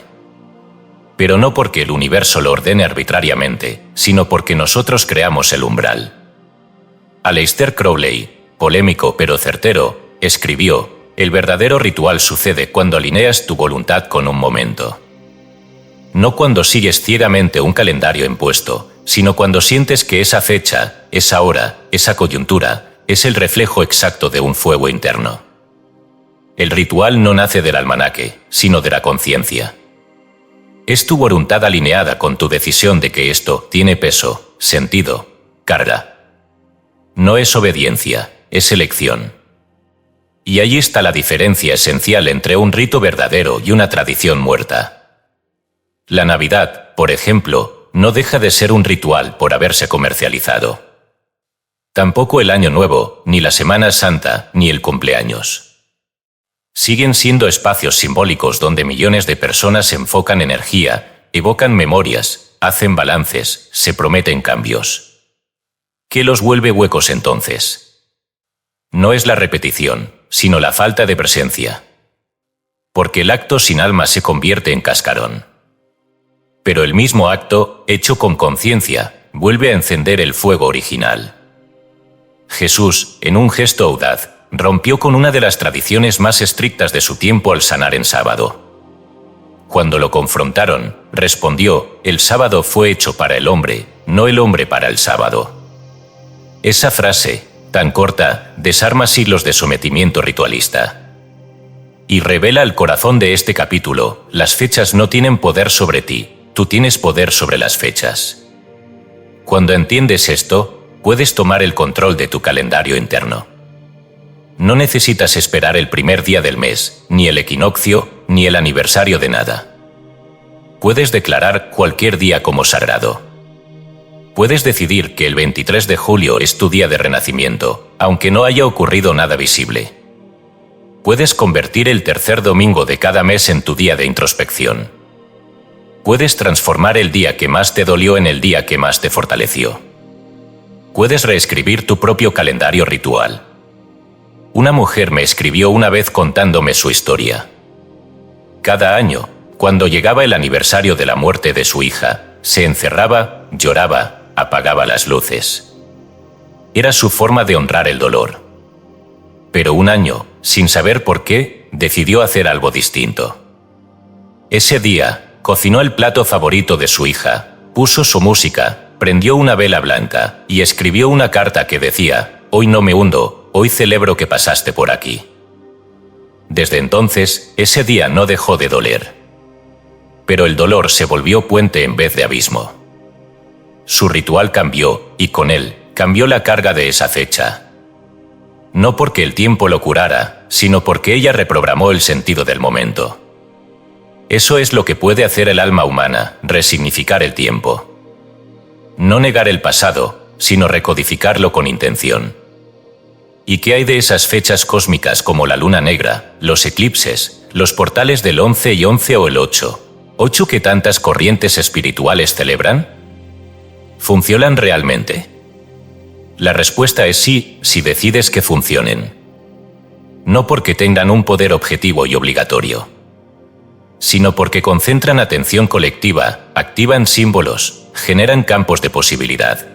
A: Pero no porque el universo lo ordene arbitrariamente, sino porque nosotros creamos el umbral. Aleister Crowley, polémico pero certero, escribió: el verdadero ritual sucede cuando alineas tu voluntad con un momento. No cuando sigues ciegamente un calendario impuesto, sino cuando sientes que esa fecha, esa hora, esa coyuntura, es el reflejo exacto de un fuego interno. El ritual no nace del almanaque, sino de la conciencia. Es tu voluntad alineada con tu decisión de que esto tiene peso, sentido, carga. No es obediencia, es elección. Y ahí está la diferencia esencial entre un rito verdadero y una tradición muerta. La Navidad, por ejemplo, no deja de ser un ritual por haberse comercializado. Tampoco el Año Nuevo, ni la Semana Santa, ni el cumpleaños. Siguen siendo espacios simbólicos donde millones de personas enfocan energía, evocan memorias, hacen balances, se prometen cambios. ¿Qué los vuelve huecos entonces? No es la repetición, sino la falta de presencia. Porque el acto sin alma se convierte en cascarón. Pero el mismo acto, hecho con conciencia, vuelve a encender el fuego original. Jesús, en un gesto audaz, rompió con una de las tradiciones más estrictas de su tiempo al sanar en sábado. Cuando lo confrontaron, respondió: el sábado fue hecho para el hombre, no el hombre para el sábado. Esa frase, tan corta, desarma siglos de sometimiento ritualista. Y revela el corazón de este capítulo: las fechas no tienen poder sobre ti, tú tienes poder sobre las fechas. Cuando entiendes esto, puedes tomar el control de tu calendario interno. No necesitas esperar el primer día del mes, ni el equinoccio, ni el aniversario de nada. Puedes declarar cualquier día como sagrado. Puedes decidir que el 23 de julio es tu día de renacimiento, aunque no haya ocurrido nada visible. Puedes convertir el tercer domingo de cada mes en tu día de introspección. Puedes transformar el día que más te dolió en el día que más te fortaleció. Puedes reescribir tu propio calendario ritual. Una mujer me escribió una vez contándome su historia. Cada año, cuando llegaba el aniversario de la muerte de su hija, se encerraba, lloraba, apagaba las luces. Era su forma de honrar el dolor. Pero un año, sin saber por qué, decidió hacer algo distinto. Ese día, cocinó el plato favorito de su hija, puso su música, prendió una vela blanca y escribió una carta que decía: hoy no me hundo, hoy celebro que pasaste por aquí. Desde entonces, ese día no dejó de doler. Pero el dolor se volvió puente en vez de abismo. Su ritual cambió, y con él, cambió la carga de esa fecha. No porque el tiempo lo curara, sino porque ella reprogramó el sentido del momento. Eso es lo que puede hacer el alma humana, resignificar el tiempo. No negar el pasado, sino recodificarlo con intención. ¿Y qué hay de esas fechas cósmicas como la luna negra, los eclipses, los portales del 11 y 11 o el 8? ¿8 que tantas corrientes espirituales celebran? ¿Funcionan realmente? La respuesta es sí, si decides que funcionen. No porque tengan un poder objetivo y obligatorio, sino porque concentran atención colectiva, activan símbolos, generan campos de posibilidad.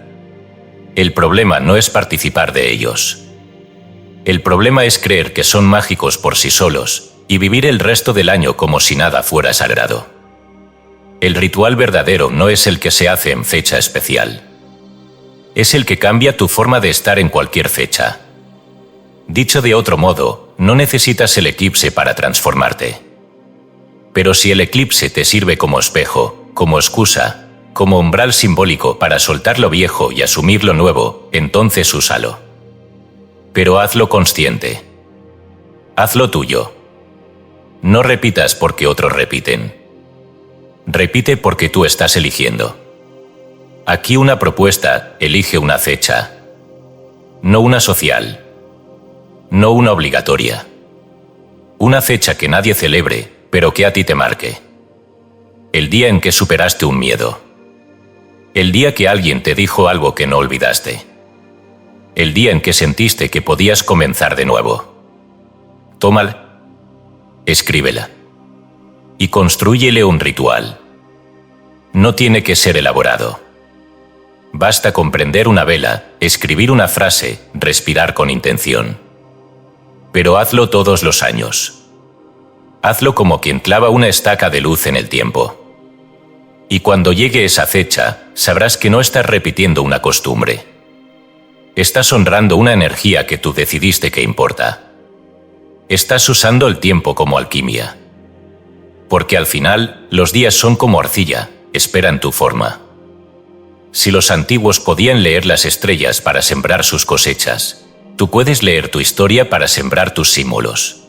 A: El problema no es participar de ellos. El problema es creer que son mágicos por sí solos y vivir el resto del año como si nada fuera sagrado. El ritual verdadero no es el que se hace en fecha especial. Es el que cambia tu forma de estar en cualquier fecha. Dicho de otro modo, no necesitas el eclipse para transformarte. Pero si el eclipse te sirve como espejo, como excusa, como umbral simbólico para soltar lo viejo y asumir lo nuevo, entonces úsalo. Pero hazlo consciente. Hazlo tuyo. No repitas porque otros repiten. Repite porque tú estás eligiendo. Aquí una propuesta: elige una fecha. No una social. No una obligatoria. Una fecha que nadie celebre, pero que a ti te marque. El día en que superaste un miedo. El día que alguien te dijo algo que no olvidaste. El día en que sentiste que podías comenzar de nuevo. Tómala. Escríbela. Y constrúyele un ritual. No tiene que ser elaborado. Basta con prender una vela, escribir una frase, respirar con intención. Pero hazlo todos los años. Hazlo como quien clava una estaca de luz en el tiempo. Y cuando llegue esa fecha, sabrás que no estás repitiendo una costumbre. Estás honrando una energía que tú decidiste que importa. Estás usando el tiempo como alquimia. Porque al final, los días son como arcilla, esperan tu forma. Si los antiguos podían leer las estrellas para sembrar sus cosechas, tú puedes leer tu historia para sembrar tus símbolos.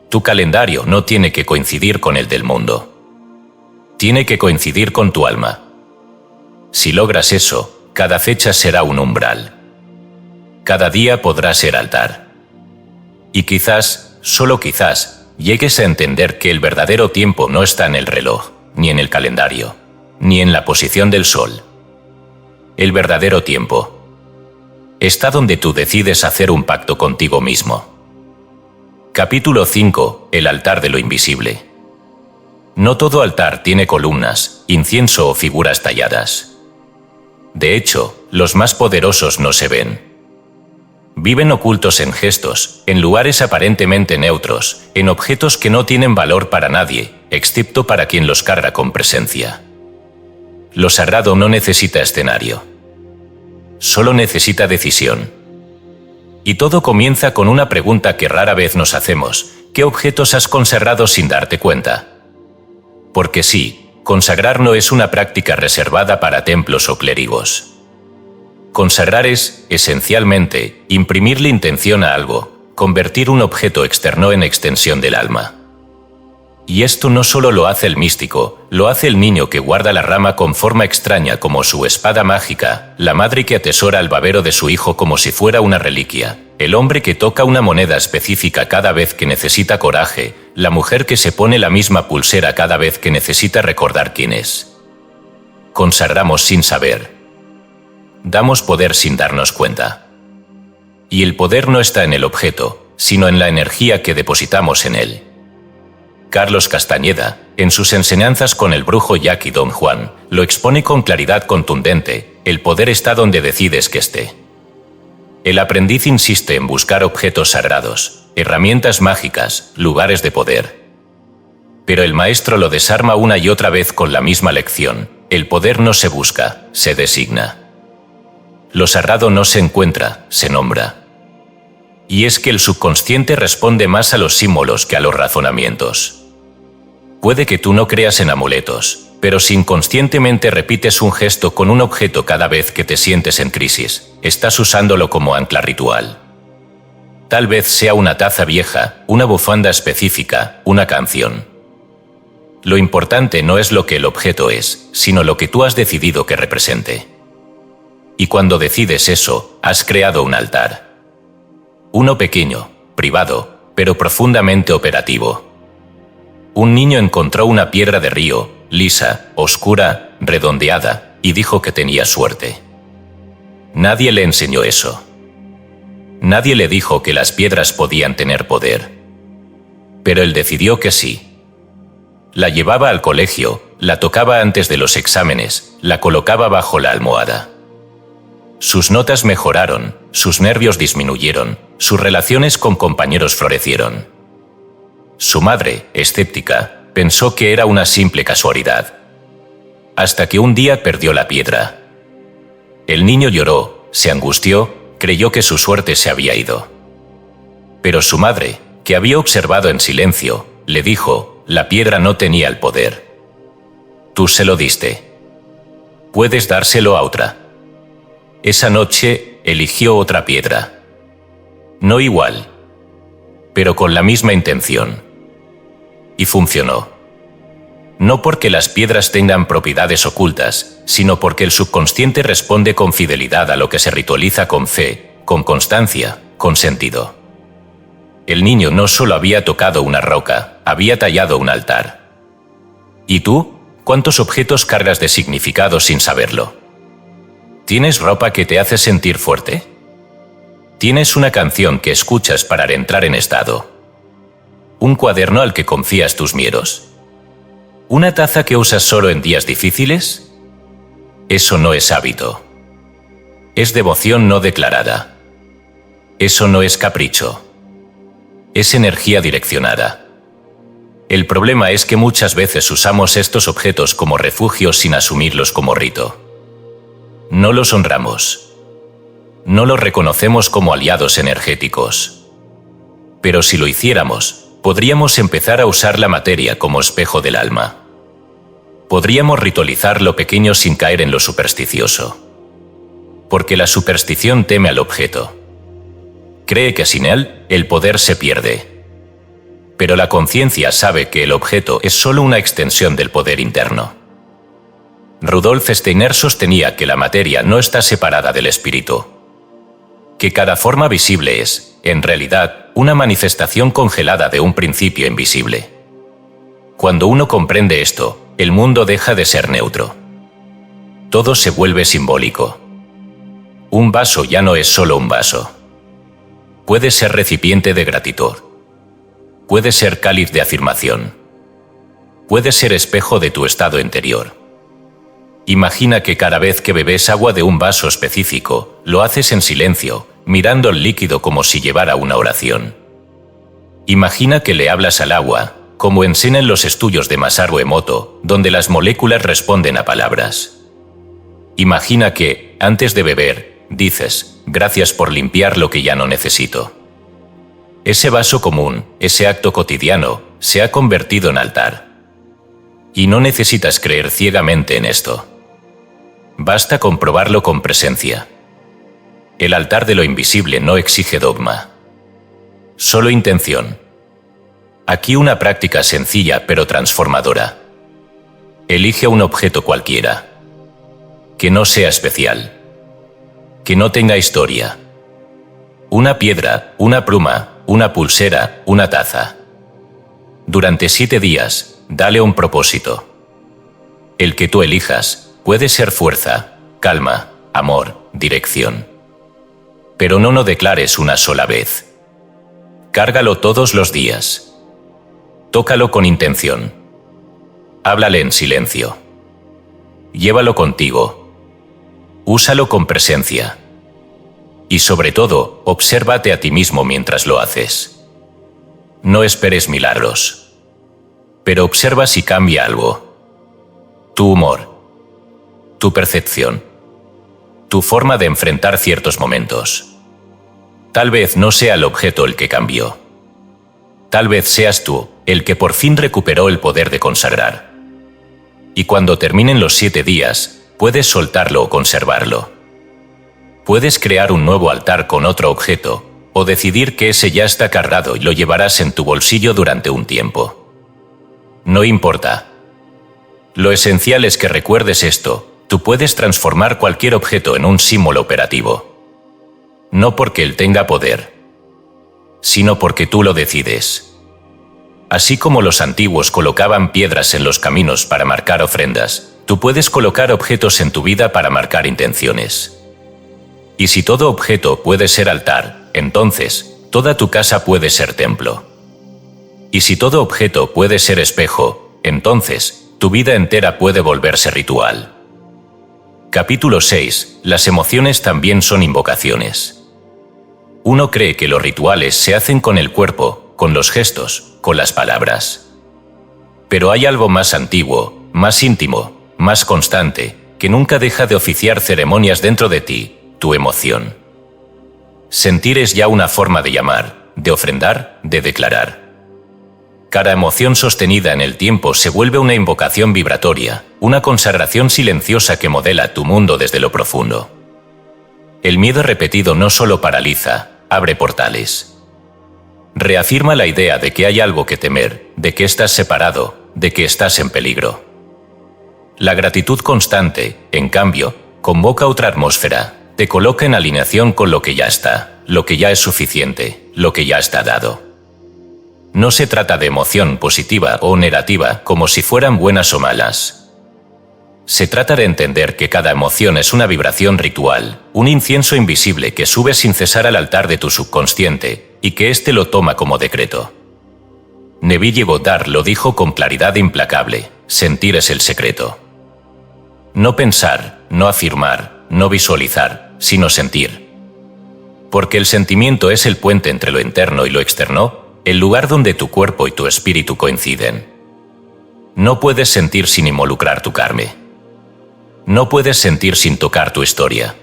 A: Tu calendario no tiene que coincidir con el del mundo. Tiene que coincidir con tu alma. Si logras eso, cada fecha será un umbral. Cada día podrá ser altar. Y quizás, solo quizás, llegues a entender que el verdadero tiempo no está en el reloj, ni en el calendario, ni en la posición del sol. El verdadero tiempo está donde tú decides hacer un pacto contigo mismo. Capítulo 5. El altar de lo invisible. No todo altar tiene columnas, incienso o figuras talladas. De hecho, los más poderosos no se ven. Viven ocultos en gestos, en lugares aparentemente neutros, en objetos que no tienen valor para nadie, excepto para quien los carga con presencia. Lo sagrado no necesita escenario. Solo necesita decisión. Y todo comienza con una pregunta que rara vez nos hacemos: ¿qué objetos has consagrado sin darte cuenta? Porque sí, consagrar no es una práctica reservada para templos o clérigos. Consagrar es, esencialmente, imprimirle intención a algo, convertir un objeto externo en extensión del alma. Y esto no solo lo hace el místico, lo hace el niño que guarda la rama con forma extraña como su espada mágica, la madre que atesora el babero de su hijo como si fuera una reliquia, el hombre que toca una moneda específica cada vez que necesita coraje, la mujer que se pone la misma pulsera cada vez que necesita recordar quién es. Consagramos sin saber. Damos poder sin darnos cuenta. Y el poder no está en el objeto, sino en la energía que depositamos en él. Carlos Castañeda, en sus enseñanzas con el brujo Jack y Don Juan, lo expone con claridad contundente: el poder está donde decides que esté. El aprendiz insiste en buscar objetos sagrados, herramientas mágicas, lugares de poder. Pero el maestro lo desarma una y otra vez con la misma lección: el poder no se busca, se designa. Lo sagrado no se encuentra, se nombra. Y es que el subconsciente responde más a los símbolos que a los razonamientos. Puede que tú no creas en amuletos, pero si inconscientemente repites un gesto con un objeto cada vez que te sientes en crisis, estás usándolo como ancla ritual. Tal vez sea una taza vieja, una bufanda específica, una canción. Lo importante no es lo que el objeto es, sino lo que tú has decidido que represente. Y cuando decides eso, has creado un altar. Uno pequeño, privado, pero profundamente operativo. Un niño encontró una piedra de río, lisa, oscura, redondeada, y dijo que tenía suerte. Nadie le enseñó eso. Nadie le dijo que las piedras podían tener poder. Pero él decidió que sí. La llevaba al colegio, la tocaba antes de los exámenes, la colocaba bajo la almohada. Sus notas mejoraron, sus nervios disminuyeron, sus relaciones con compañeros florecieron. Su madre, escéptica, pensó que era una simple casualidad. Hasta que un día perdió la piedra. El niño lloró, se angustió, creyó que su suerte se había ido. Pero su madre, que había observado en silencio, le dijo: la piedra no tenía el poder. Tú se lo diste. Puedes dárselo a otra. Esa noche, eligió otra piedra. No igual, pero con la misma intención. y funcionó. No porque las piedras tengan propiedades ocultas, sino porque el subconsciente responde con fidelidad a lo que se ritualiza con fe, con constancia, con sentido. El niño no solo había tocado una roca, había tallado un altar. ¿Y tú? ¿Cuántos objetos cargas de significado sin saberlo? ¿Tienes ropa que te hace sentir fuerte? ¿Tienes una canción que escuchas para entrar en estado? ¿Un cuaderno al que confías tus miedos? ¿Una taza que usas solo en días difíciles? Eso no es hábito. Es devoción no declarada. Eso no es capricho. Es energía direccionada. El problema es que muchas veces usamos estos objetos como refugios sin asumirlos como rito. No los honramos. No los reconocemos como aliados energéticos. Pero si lo hiciéramos, podríamos empezar a usar la materia como espejo del alma. Podríamos ritualizar lo pequeño sin caer en lo supersticioso. Porque la superstición teme al objeto. Cree que sin él, el poder se pierde. Pero la conciencia sabe que el objeto es solo una extensión del poder interno. Rudolf Steiner sostenía que la materia no está separada del espíritu. Que cada forma visible es, en realidad, una manifestación congelada de un principio invisible. Cuando uno comprende esto, el mundo deja de ser neutro. Todo se vuelve simbólico. Un vaso ya no es solo un vaso. Puede ser recipiente de gratitud. Puede ser cáliz de afirmación. Puede ser espejo de tu estado interior. Imagina que cada vez que bebes agua de un vaso específico, lo haces en silencio, mirando el líquido como si llevara una oración. Imagina que le hablas al agua, como enseñan los estudios de Masaru Emoto, donde las moléculas responden a palabras. Imagina que, antes de beber, dices, gracias por limpiar lo que ya no necesito. Ese vaso común, ese acto cotidiano, se ha convertido en altar. Y no necesitas creer ciegamente en esto. Basta comprobarlo con presencia. El altar de lo invisible no exige dogma. Solo intención. Aquí una práctica sencilla pero transformadora. Elige un objeto cualquiera. Que no sea especial. Que no tenga historia. Una piedra, una pluma, una pulsera, una taza. Durante 7 días, dale un propósito. El que tú elijas puede ser fuerza, calma, amor, dirección. Pero no declares una sola vez. Cárgalo todos los días. Tócalo con intención. Háblale en silencio. Llévalo contigo. Úsalo con presencia. Y sobre todo, obsérvate a ti mismo mientras lo haces. No esperes milagros. Pero observa si cambia algo. Tu humor. Tu percepción. Tu forma de enfrentar ciertos momentos. Tal vez no sea el objeto el que cambió. Tal vez seas tú el que por fin recuperó el poder de consagrar. Y cuando terminen los 7 días, puedes soltarlo o conservarlo. Puedes crear un nuevo altar con otro objeto, o decidir que ese ya está cargado y lo llevarás en tu bolsillo durante un tiempo. No importa. Lo esencial es que recuerdes esto: tú puedes transformar cualquier objeto en un símbolo operativo. No porque él tenga poder, sino porque tú lo decides. Así como los antiguos colocaban piedras en los caminos para marcar ofrendas, tú puedes colocar objetos en tu vida para marcar intenciones. Y si todo objeto puede ser altar, entonces, toda tu casa puede ser templo. Y si todo objeto puede ser espejo, entonces, tu vida entera puede volverse ritual. Capítulo 6. Las emociones también son invocaciones. Uno cree que los rituales se hacen con el cuerpo, con los gestos, con las palabras. Pero hay algo más antiguo, más íntimo, más constante, que nunca deja de oficiar ceremonias dentro de ti: tu emoción. Sentir es ya una forma de llamar, de ofrendar, de declarar. Cada emoción sostenida en el tiempo se vuelve una invocación vibratoria, una consagración silenciosa que modela tu mundo desde lo profundo. El miedo repetido no solo paraliza, abre portales. Reafirma la idea de que hay algo que temer, de que estás separado, de que estás en peligro. La gratitud constante, en cambio, convoca otra atmósfera, te coloca en alineación con lo que ya está, lo que ya es suficiente, lo que ya está dado. No se trata de emoción positiva o negativa como si fueran buenas o malas. Se trata de entender que cada emoción es una vibración ritual, un incienso invisible que sube sin cesar al altar de tu subconsciente, y que éste lo toma como decreto. Neville Goddard lo dijo con claridad implacable: sentir es el secreto. No pensar, no afirmar, no visualizar, sino sentir. Porque el sentimiento es el puente entre lo interno y lo externo, el lugar donde tu cuerpo y tu espíritu coinciden. No puedes sentir sin involucrar tu carne. No puedes sentir sin tocar tu historia.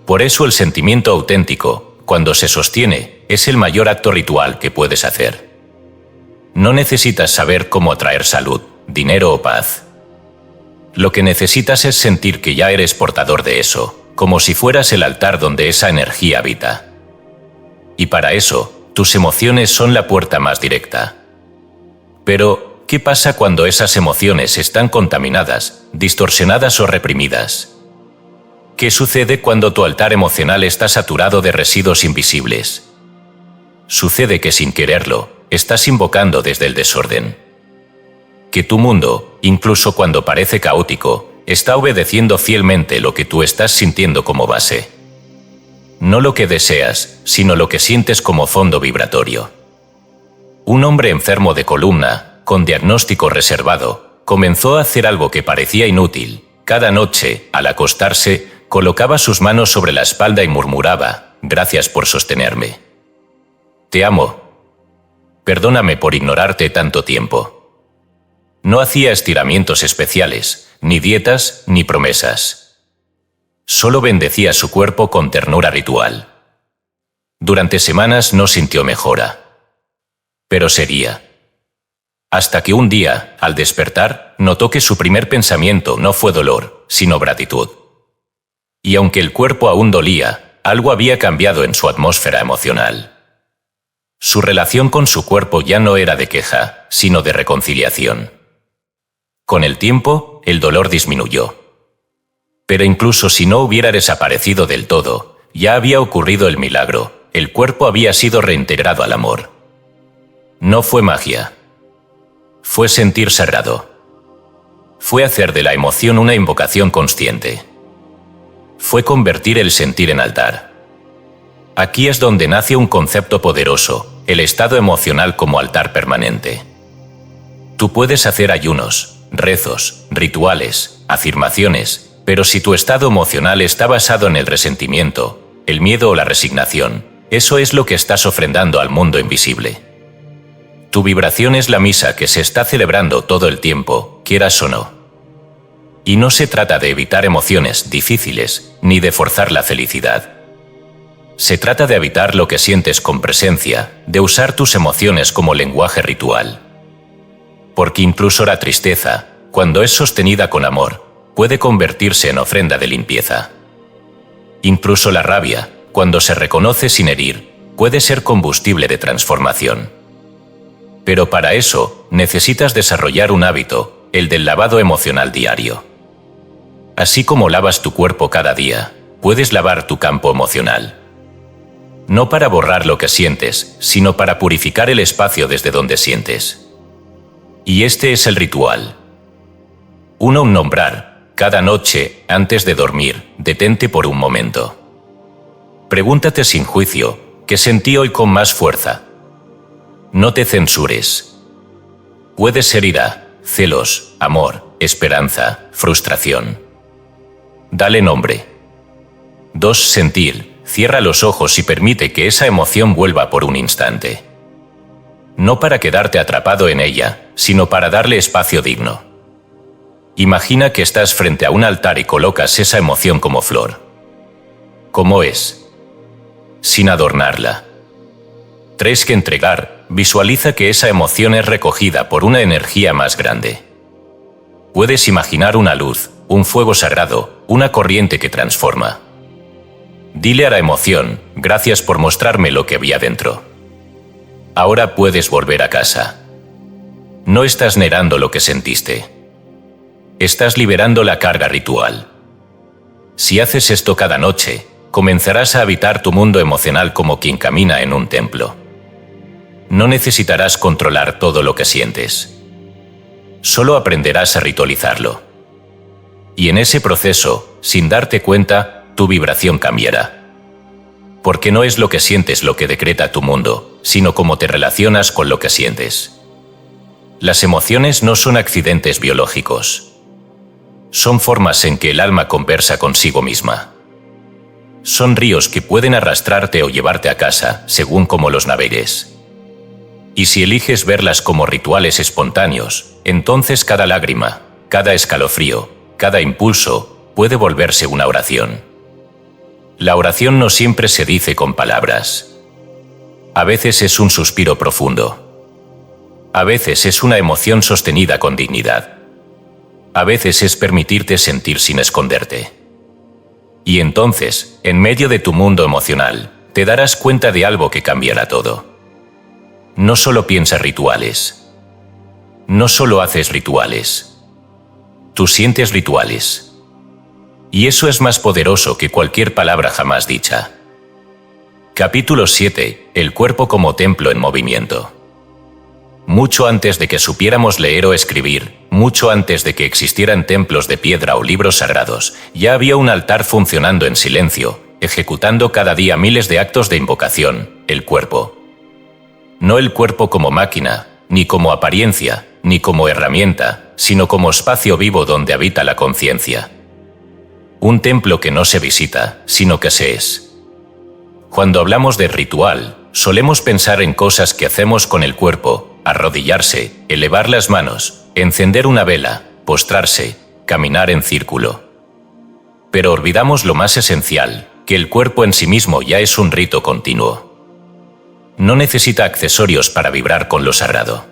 A: Por eso el sentimiento auténtico, cuando se sostiene, es el mayor acto ritual que puedes hacer. No necesitas saber cómo atraer salud, dinero o paz. Lo que necesitas es sentir que ya eres portador de eso, como si fueras el altar donde esa energía habita. Y para eso, tus emociones son la puerta más directa. Pero, ¿qué pasa cuando esas emociones están contaminadas, distorsionadas o reprimidas? ¿Qué sucede cuando tu altar emocional está saturado de residuos invisibles? Sucede que sin quererlo, estás invocando desde el desorden. Que tu mundo, incluso cuando parece caótico, está obedeciendo fielmente lo que tú estás sintiendo como base. No lo que deseas, sino lo que sientes como fondo vibratorio. Un hombre enfermo de columna, con diagnóstico reservado, comenzó a hacer algo que parecía inútil. Cada noche, al acostarse, colocaba sus manos sobre la espalda y murmuraba: gracias por sostenerme. Te amo. Perdóname por ignorarte tanto tiempo. No hacía estiramientos especiales, ni dietas, ni promesas. Solo bendecía su cuerpo con ternura ritual. Durante semanas no sintió mejora. Pero seguía. Hasta que un día, al despertar, notó que su primer pensamiento no fue dolor, sino gratitud. Y aunque el cuerpo aún dolía, algo había cambiado en su atmósfera emocional. Su relación con su cuerpo ya no era de queja, sino de reconciliación. Con el tiempo, el dolor disminuyó. Pero incluso si no hubiera desaparecido del todo, ya había ocurrido el milagro: el cuerpo había sido reintegrado al amor. No fue magia. Fue sentir sagrado. Fue hacer de la emoción una invocación consciente. Fue convertir el sentir en altar. Aquí es donde nace un concepto poderoso: el estado emocional como altar permanente. Tú puedes hacer ayunos, rezos, rituales, afirmaciones, pero si tu estado emocional está basado en el resentimiento, el miedo o la resignación, eso es lo que estás ofrendando al mundo invisible. Tu vibración es la misa que se está celebrando todo el tiempo, quieras o no. Y no se trata de evitar emociones difíciles, ni de forzar la felicidad. Se trata de habitar lo que sientes con presencia, de usar tus emociones como lenguaje ritual. Porque incluso la tristeza, cuando es sostenida con amor, puede convertirse en ofrenda de limpieza. Incluso la rabia, cuando se reconoce sin herir, puede ser combustible de transformación. Pero para eso, necesitas desarrollar un hábito, el del lavado emocional diario. Así como lavas tu cuerpo cada día, puedes lavar tu campo emocional. No para borrar lo que sientes, sino para purificar el espacio desde donde sientes. Y este es el ritual. Un nombrar, cada noche, antes de dormir, detente por un momento. Pregúntate sin juicio: ¿qué sentí hoy con más fuerza? No te censures. Puede ser ira, celos, amor, esperanza, frustración. Dale nombre. 2. Sentir. Cierra los ojos y permite que esa emoción vuelva por un instante. No para quedarte atrapado en ella, sino para darle espacio digno. Imagina que estás frente a un altar y colocas esa emoción como flor. ¿Cómo es? Sin adornarla. 3. Que entregar. Visualiza que esa emoción es recogida por una energía más grande. Puedes imaginar una luz, un fuego sagrado, una corriente que transforma. Dile a la emoción: gracias por mostrarme lo que había dentro. Ahora puedes volver a casa. No estás negando lo que sentiste. Estás liberando la carga ritual. Si haces esto cada noche, comenzarás a habitar tu mundo emocional como quien camina en un templo. No necesitarás controlar todo lo que sientes. Solo aprenderás a ritualizarlo. Y en ese proceso, sin darte cuenta, tu vibración cambiará. Porque no es lo que sientes lo que decreta tu mundo, sino cómo te relacionas con lo que sientes. Las emociones no son accidentes biológicos. Son formas en que el alma conversa consigo misma. Son ríos que pueden arrastrarte o llevarte a casa, según cómo los navegues. Y si eliges verlas como rituales espontáneos, entonces cada lágrima, cada escalofrío, cada impulso, puede volverse una oración. La oración no siempre se dice con palabras. A veces es un suspiro profundo. A veces es una emoción sostenida con dignidad. A veces es permitirte sentir sin esconderte. Y entonces, en medio de tu mundo emocional, te darás cuenta de algo que cambiará todo. No solo piensas rituales. No solo haces rituales. Tú sientes rituales. Y eso es más poderoso que cualquier palabra jamás dicha. Capítulo 7. El cuerpo como templo en movimiento. Mucho antes de que supiéramos leer o escribir, mucho antes de que existieran templos de piedra o libros sagrados, ya había un altar funcionando en silencio, ejecutando cada día miles de actos de invocación, el cuerpo. No el cuerpo como máquina, ni como apariencia, ni como herramienta, sino como espacio vivo donde habita la conciencia. Un templo que no se visita, sino que se es. Cuando hablamos de ritual, solemos pensar en cosas que hacemos con el cuerpo: arrodillarse, elevar las manos, encender una vela, postrarse, caminar en círculo. Pero olvidamos lo más esencial, que el cuerpo en sí mismo ya es un rito continuo. No necesita accesorios para vibrar con lo sagrado.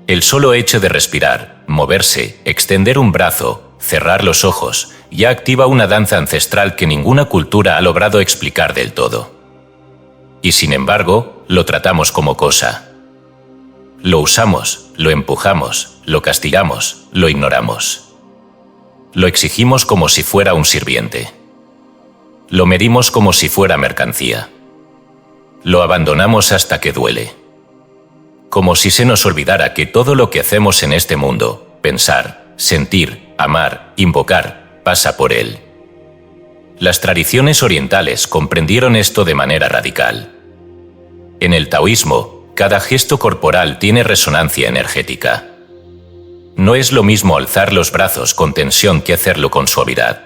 A: El solo hecho de respirar, moverse, extender un brazo, cerrar los ojos, ya activa una danza ancestral que ninguna cultura ha logrado explicar del todo. Y sin embargo, lo tratamos como cosa. Lo usamos, lo empujamos, lo castigamos, lo ignoramos. Lo exigimos como si fuera un sirviente. Lo medimos como si fuera mercancía. Lo abandonamos hasta que duele. Como si se nos olvidara que todo lo que hacemos en este mundo, pensar, sentir, amar, invocar, pasa por él. Las tradiciones orientales comprendieron esto de manera radical. En el taoísmo, cada gesto corporal tiene resonancia energética. No es lo mismo alzar los brazos con tensión que hacerlo con suavidad.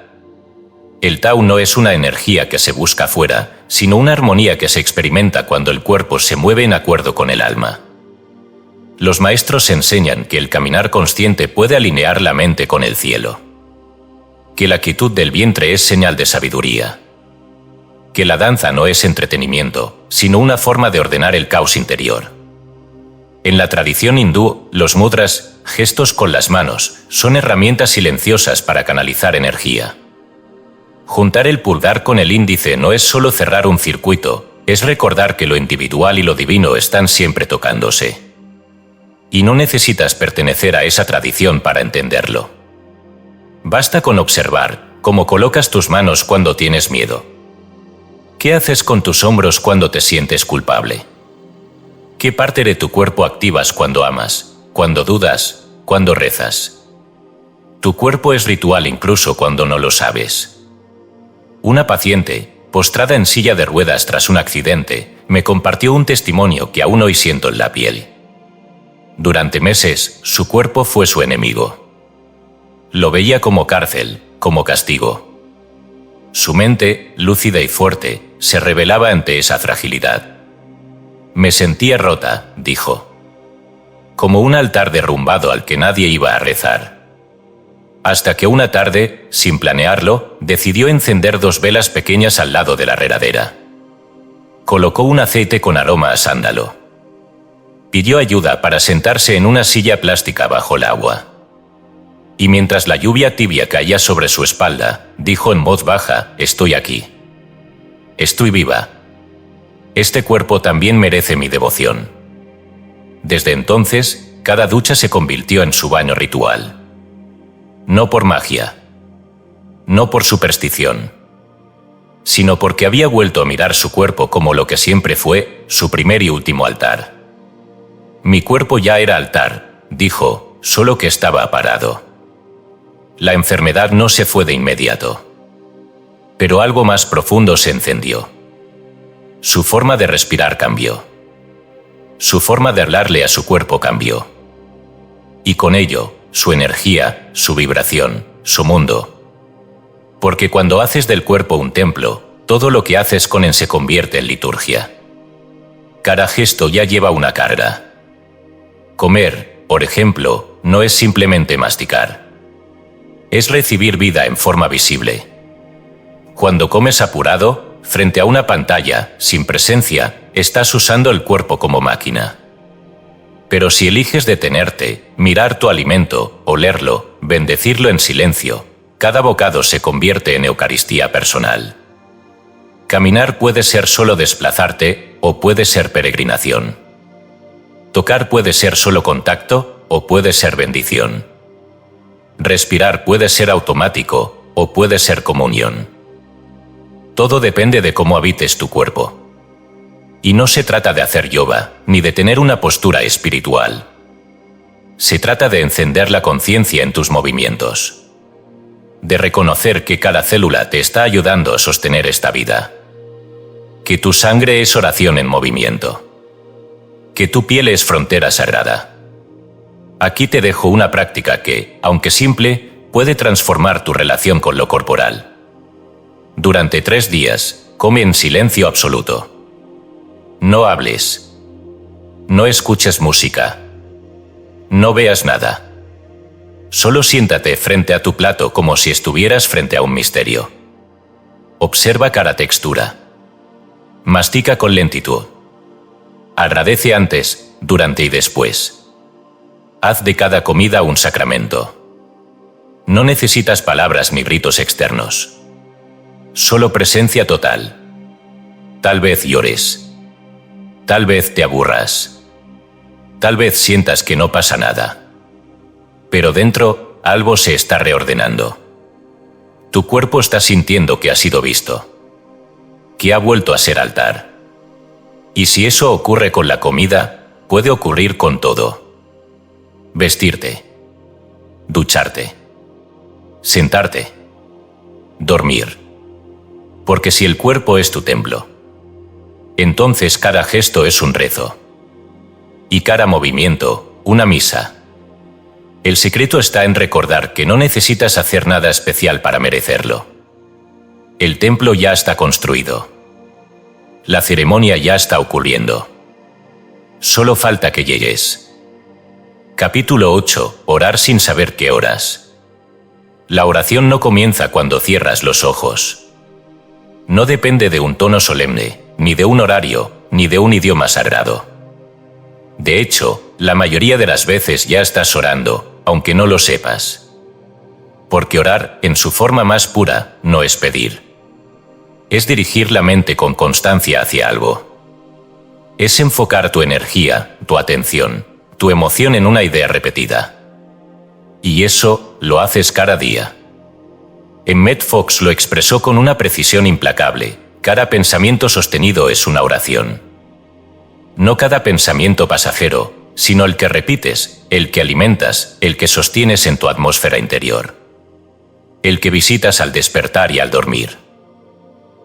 A: El Tao no es una energía que se busca fuera, sino una armonía que se experimenta cuando el cuerpo se mueve en acuerdo con el alma. Los maestros enseñan que el caminar consciente puede alinear la mente con el cielo. Que la quietud del vientre es señal de sabiduría. Que la danza no es entretenimiento, sino una forma de ordenar el caos interior. En la tradición hindú, los mudras, gestos con las manos, son herramientas silenciosas para canalizar energía. Juntar el pulgar con el índice no es solo cerrar un circuito, es recordar que lo individual y lo divino están siempre tocándose. Y no necesitas pertenecer a esa tradición para entenderlo. Basta con observar cómo colocas tus manos cuando tienes miedo. ¿Qué haces con tus hombros cuando te sientes culpable? ¿Qué parte de tu cuerpo activas cuando amas, cuando dudas, cuando rezas? Tu cuerpo es ritual incluso cuando no lo sabes. Una paciente, postrada en silla de ruedas tras un accidente, me compartió un testimonio que aún hoy siento en la piel. Durante meses, su cuerpo fue su enemigo. Lo veía como cárcel, como castigo. Su mente, lúcida y fuerte, se rebelaba ante esa fragilidad. Me sentía rota, dijo. Como un altar derrumbado al que nadie iba a rezar. Hasta que una tarde, sin planearlo, decidió encender 2 velas pequeñas al lado de la regadera. Colocó un aceite con aroma a sándalo. Pidió ayuda para sentarse en una silla plástica bajo el agua. Y mientras la lluvia tibia caía sobre su espalda, dijo en voz baja: «Estoy aquí. Estoy viva. Este cuerpo también merece mi devoción. Desde entonces, cada ducha se convirtió en su baño ritual. No por magia, no por superstición, sino porque había vuelto a mirar su cuerpo como lo que siempre fue, su primer y último altar. Mi cuerpo ya era altar, dijo, solo que estaba parado. La enfermedad no se fue de inmediato. Pero algo más profundo se encendió. Su forma de respirar cambió. Su forma de hablarle a su cuerpo cambió. Y con ello, su energía, su vibración, su mundo. Porque cuando haces del cuerpo un templo, todo lo que haces con él se convierte en liturgia. Cada gesto ya lleva una carga. Comer, por ejemplo, no es simplemente masticar. Es recibir vida en forma visible. Cuando comes apurado, frente a una pantalla, sin presencia, estás usando el cuerpo como máquina. Pero si eliges detenerte, mirar tu alimento, olerlo, bendecirlo en silencio, cada bocado se convierte en Eucaristía personal. Caminar puede ser solo desplazarte, o puede ser peregrinación. Tocar puede ser solo contacto, o puede ser bendición. Respirar puede ser automático, o puede ser comunión. Todo depende de cómo habites tu cuerpo. Y no se trata de hacer yoga, ni de tener una postura espiritual. Se trata de encender la conciencia en tus movimientos. De reconocer que cada célula te está ayudando a sostener esta vida. Que tu sangre es oración en movimiento. Que tu piel es frontera sagrada. Aquí te dejo una práctica que, aunque simple, puede transformar tu relación con lo corporal. Durante 3 días, come en silencio absoluto. No hables. No escuches música. No veas nada. Solo siéntate frente a tu plato como si estuvieras frente a un misterio. Observa cada textura. Mastica con lentitud. Agradece antes, durante y después. Haz de cada comida un sacramento. No necesitas palabras ni ritos externos. Solo presencia total. Tal vez llores. Tal vez te aburras. Tal vez sientas que no pasa nada. Pero dentro, algo se está reordenando. Tu cuerpo está sintiendo que ha sido visto. Que ha vuelto a ser altar. Y si eso ocurre con la comida, puede ocurrir con todo. Vestirte. Ducharte. Sentarte. Dormir. Porque si el cuerpo es tu templo, entonces cada gesto es un rezo. Y cada movimiento, una misa. El secreto está en recordar que no necesitas hacer nada especial para merecerlo. El templo ya está construido. La ceremonia ya está ocurriendo. Solo falta que llegues. Capítulo 8. Orar sin saber qué oras. La oración no comienza cuando cierras los ojos. No depende de un tono solemne, ni de un horario, ni de un idioma sagrado. De hecho, la mayoría de las veces ya estás orando, aunque no lo sepas. Porque orar, en su forma más pura, no es pedir. Es dirigir la mente con constancia hacia algo. Es enfocar tu energía, tu atención, tu emoción en una idea repetida. Y eso lo haces cada día. Emmett Fox lo expresó con una precisión implacable. Cada pensamiento sostenido es una oración. No cada pensamiento pasajero, sino el que repites, el que alimentas, el que sostienes en tu atmósfera interior. El que visitas al despertar y al dormir.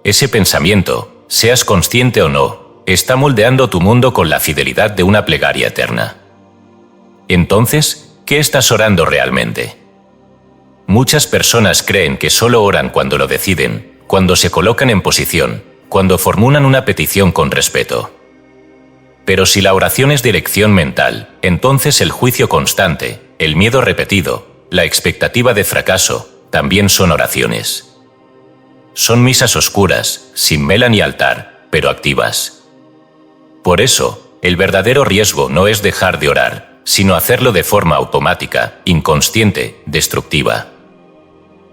A: Ese pensamiento, seas consciente o no, está moldeando tu mundo con la fidelidad de una plegaria eterna. Entonces, ¿qué estás orando realmente? Muchas personas creen que solo oran cuando lo deciden, cuando se colocan en posición, cuando formulan una petición con respeto. Pero si la oración es dirección mental, entonces el juicio constante, el miedo repetido, la expectativa de fracaso, también son oraciones. Son misas oscuras, sin vela ni altar, pero activas. Por eso, el verdadero riesgo no es dejar de orar, sino hacerlo de forma automática, inconsciente, destructiva.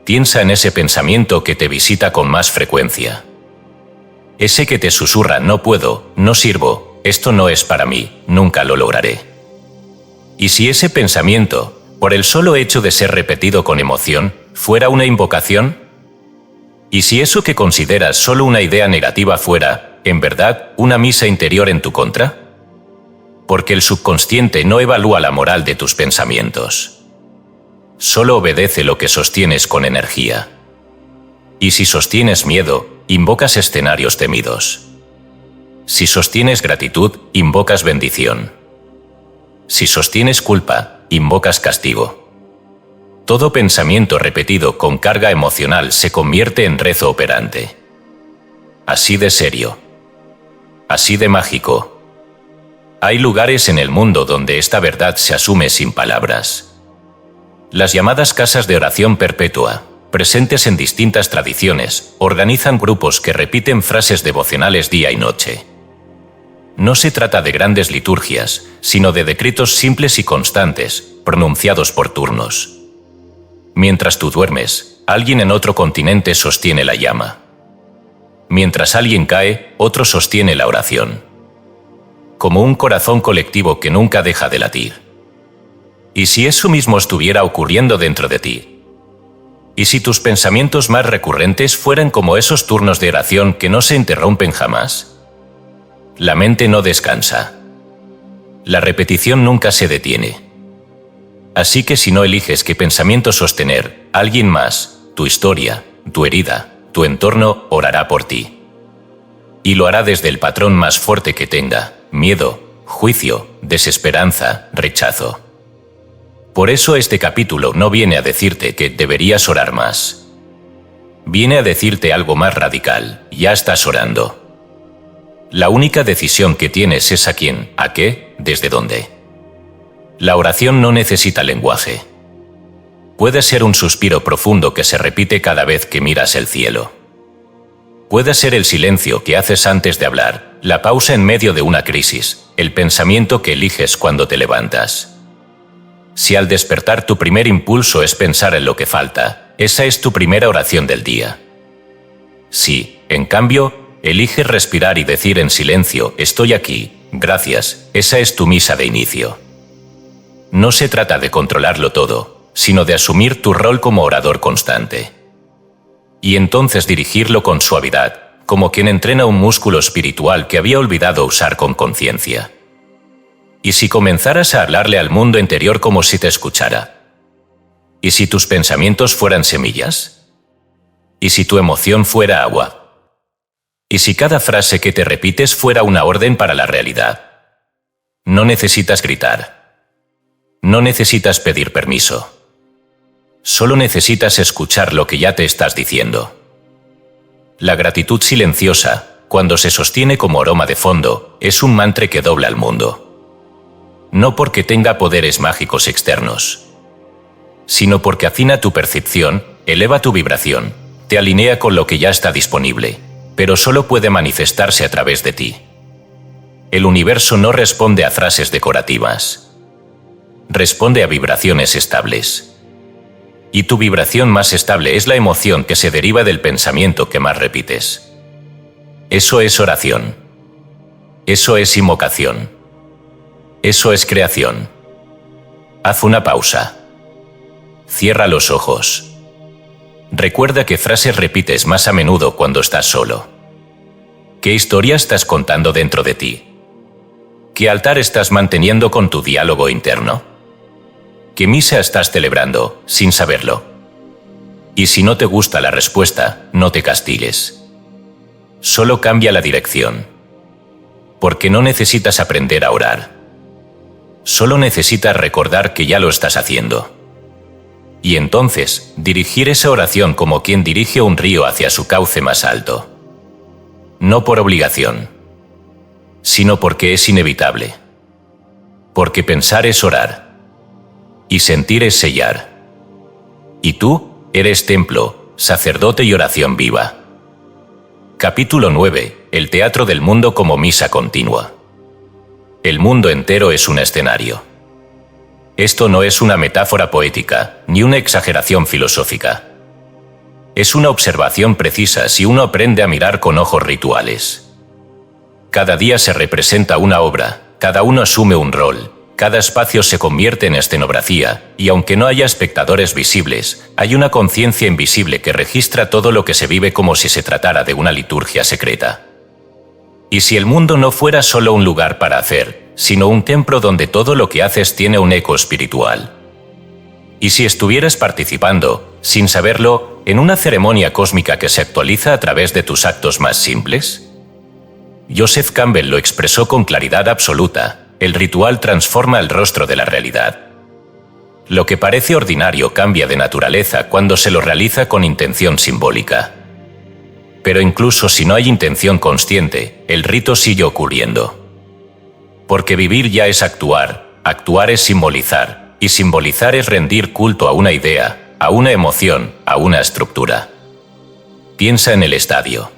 A: Piensa en ese pensamiento que te visita con más frecuencia. ese que te susurra no puedo, no sirvo, esto no es para mí, nunca lo lograré. ¿Y si ese pensamiento, por el solo hecho de ser repetido con emoción, fuera una invocación? ¿Y si eso que consideras solo una idea negativa fuera, en verdad, una misa interior en tu contra? Porque el subconsciente no evalúa la moral de tus pensamientos. Solo obedece lo que sostienes con energía. Y si sostienes miedo, invocas escenarios temidos. Si sostienes gratitud, invocas bendición. Si sostienes culpa, invocas castigo. Todo pensamiento repetido con carga emocional se convierte en rezo operante. Así de serio. Así de mágico. Hay lugares en el mundo donde esta verdad se asume sin palabras. Las llamadas casas de oración perpetua, presentes en distintas tradiciones, organizan grupos que repiten frases devocionales día y noche. No se trata de grandes liturgias, sino de decretos simples y constantes, pronunciados por turnos. Mientras tú duermes, alguien en otro continente sostiene la llama. Mientras alguien cae, otro sostiene la oración. Como un corazón colectivo que nunca deja de latir. ¿Y si eso mismo estuviera ocurriendo dentro de ti? ¿Y si tus pensamientos más recurrentes fueran como esos turnos de oración que no se interrumpen jamás? La mente no descansa. La repetición nunca se detiene. Así que si no eliges qué pensamiento sostener, alguien más, tu historia, tu herida, tu entorno, orará por ti. Y lo hará desde el patrón más fuerte que tenga: miedo, juicio, desesperanza, rechazo. Por eso este capítulo no viene a decirte que deberías orar más. Viene a decirte algo más radical: ya estás orando. La única decisión que tienes es a quién, a qué, desde dónde. La oración no necesita lenguaje. Puede ser un suspiro profundo que se repite cada vez que miras el cielo. Puede ser el silencio que haces antes de hablar, la pausa en medio de una crisis, el pensamiento que eliges cuando te levantas. Si al despertar tu primer impulso es pensar en lo que falta, esa es tu primera oración del día. Si, en cambio, eliges respirar y decir en silencio: estoy aquí, gracias, esa es tu misa de inicio. No se trata de controlarlo todo, sino de asumir tu rol como orador constante. Y entonces dirigirlo con suavidad, como quien entrena un músculo espiritual que había olvidado usar con conciencia. ¿Y si comenzaras a hablarle al mundo interior como si te escuchara? ¿Y si tus pensamientos fueran semillas? ¿Y si tu emoción fuera agua? ¿Y si cada frase que te repites fuera una orden para la realidad? No necesitas gritar. No necesitas pedir permiso. Solo necesitas escuchar lo que ya te estás diciendo. La gratitud silenciosa, cuando se sostiene como aroma de fondo, es un mantra que dobla al mundo. No porque tenga poderes mágicos externos, sino porque afina tu percepción, eleva tu vibración, te alinea con lo que ya está disponible, pero solo puede manifestarse a través de ti. El universo no responde a frases decorativas. Responde a vibraciones estables. Y tu vibración más estable es la emoción que se deriva del pensamiento que más repites. Eso es oración. Eso es invocación. Eso es creación. Haz una pausa. Cierra los ojos. Recuerda qué frases repites más a menudo cuando estás solo. ¿Qué historia estás contando dentro de ti? ¿Qué altar estás manteniendo con tu diálogo interno? ¿Qué misa estás celebrando, sin saberlo? Y si no te gusta la respuesta, no te castigues. Solo cambia la dirección. Porque no necesitas aprender a orar. Solo necesitas recordar que ya lo estás haciendo. Y entonces, dirigir esa oración como quien dirige un río hacia su cauce más alto. No por obligación, sino porque es inevitable. Porque pensar es orar. Y sentir es sellar. Y tú, eres templo, sacerdote y oración viva. Capítulo 9. El teatro del mundo como misa continua. El mundo entero es un escenario. Esto no es una metáfora poética, ni una exageración filosófica. Es una observación precisa si uno aprende a mirar con ojos rituales. Cada día se representa una obra, cada uno asume un rol, cada espacio se convierte en escenografía, y aunque no haya espectadores visibles, hay una conciencia invisible que registra todo lo que se vive como si se tratara de una liturgia secreta. Y si el mundo no fuera solo un lugar para hacer, sino un templo donde todo lo que haces tiene un eco espiritual. Y si estuvieras participando, sin saberlo, en una ceremonia cósmica que se actualiza a través de tus actos más simples. Joseph Campbell lo expresó con claridad absoluta: el ritual transforma el rostro de la realidad. Lo que parece ordinario cambia de naturaleza cuando se lo realiza con intención simbólica. Pero incluso si no hay intención consciente, el rito sigue ocurriendo. Porque vivir ya es actuar, actuar es simbolizar, y simbolizar es rendir culto a una idea, a una emoción, a una estructura. Piensa en el estadio.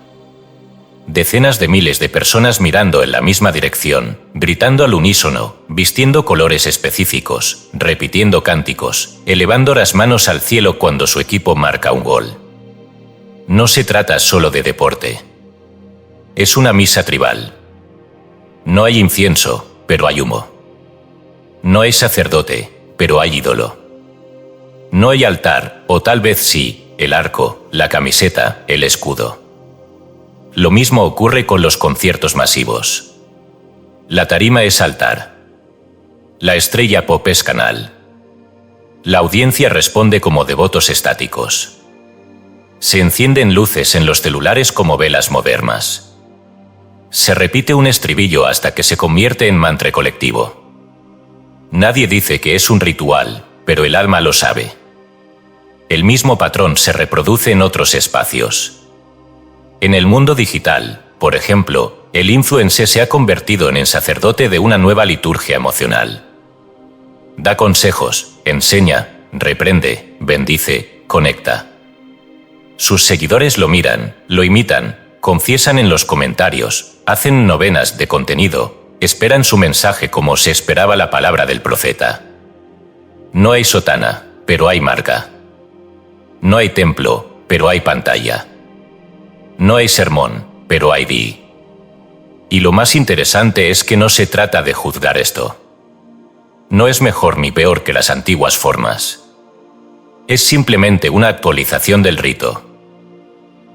A: Decenas de miles de personas mirando en la misma dirección, gritando al unísono, vistiendo colores específicos, repitiendo cánticos, elevando las manos al cielo cuando su equipo marca un gol. No se trata solo de deporte. Es una misa tribal. No hay incienso, pero hay humo. No hay sacerdote, pero hay ídolo. No hay altar, o tal vez sí, el arco, la camiseta, el escudo. Lo mismo ocurre con los conciertos masivos. La tarima es altar. La estrella pop es canal. La audiencia responde como devotos estáticos. Se encienden luces en los celulares como velas modernas. Se repite un estribillo hasta que se convierte en mantra colectivo. Nadie dice que es un ritual, pero el alma lo sabe. El mismo patrón se reproduce en otros espacios. En el mundo digital, por ejemplo, el influencer se ha convertido en el sacerdote de una nueva liturgia emocional. Da consejos, enseña, reprende, bendice, conecta. Sus seguidores lo miran, lo imitan, confiesan en los comentarios, hacen novenas de contenido, esperan su mensaje como se esperaba la palabra del profeta. No hay sotana, pero hay marca. No hay templo, pero hay pantalla. No hay sermón, pero hay di. Y lo más interesante es que no se trata de juzgar esto. No es mejor ni peor que las antiguas formas. Es simplemente una actualización del rito.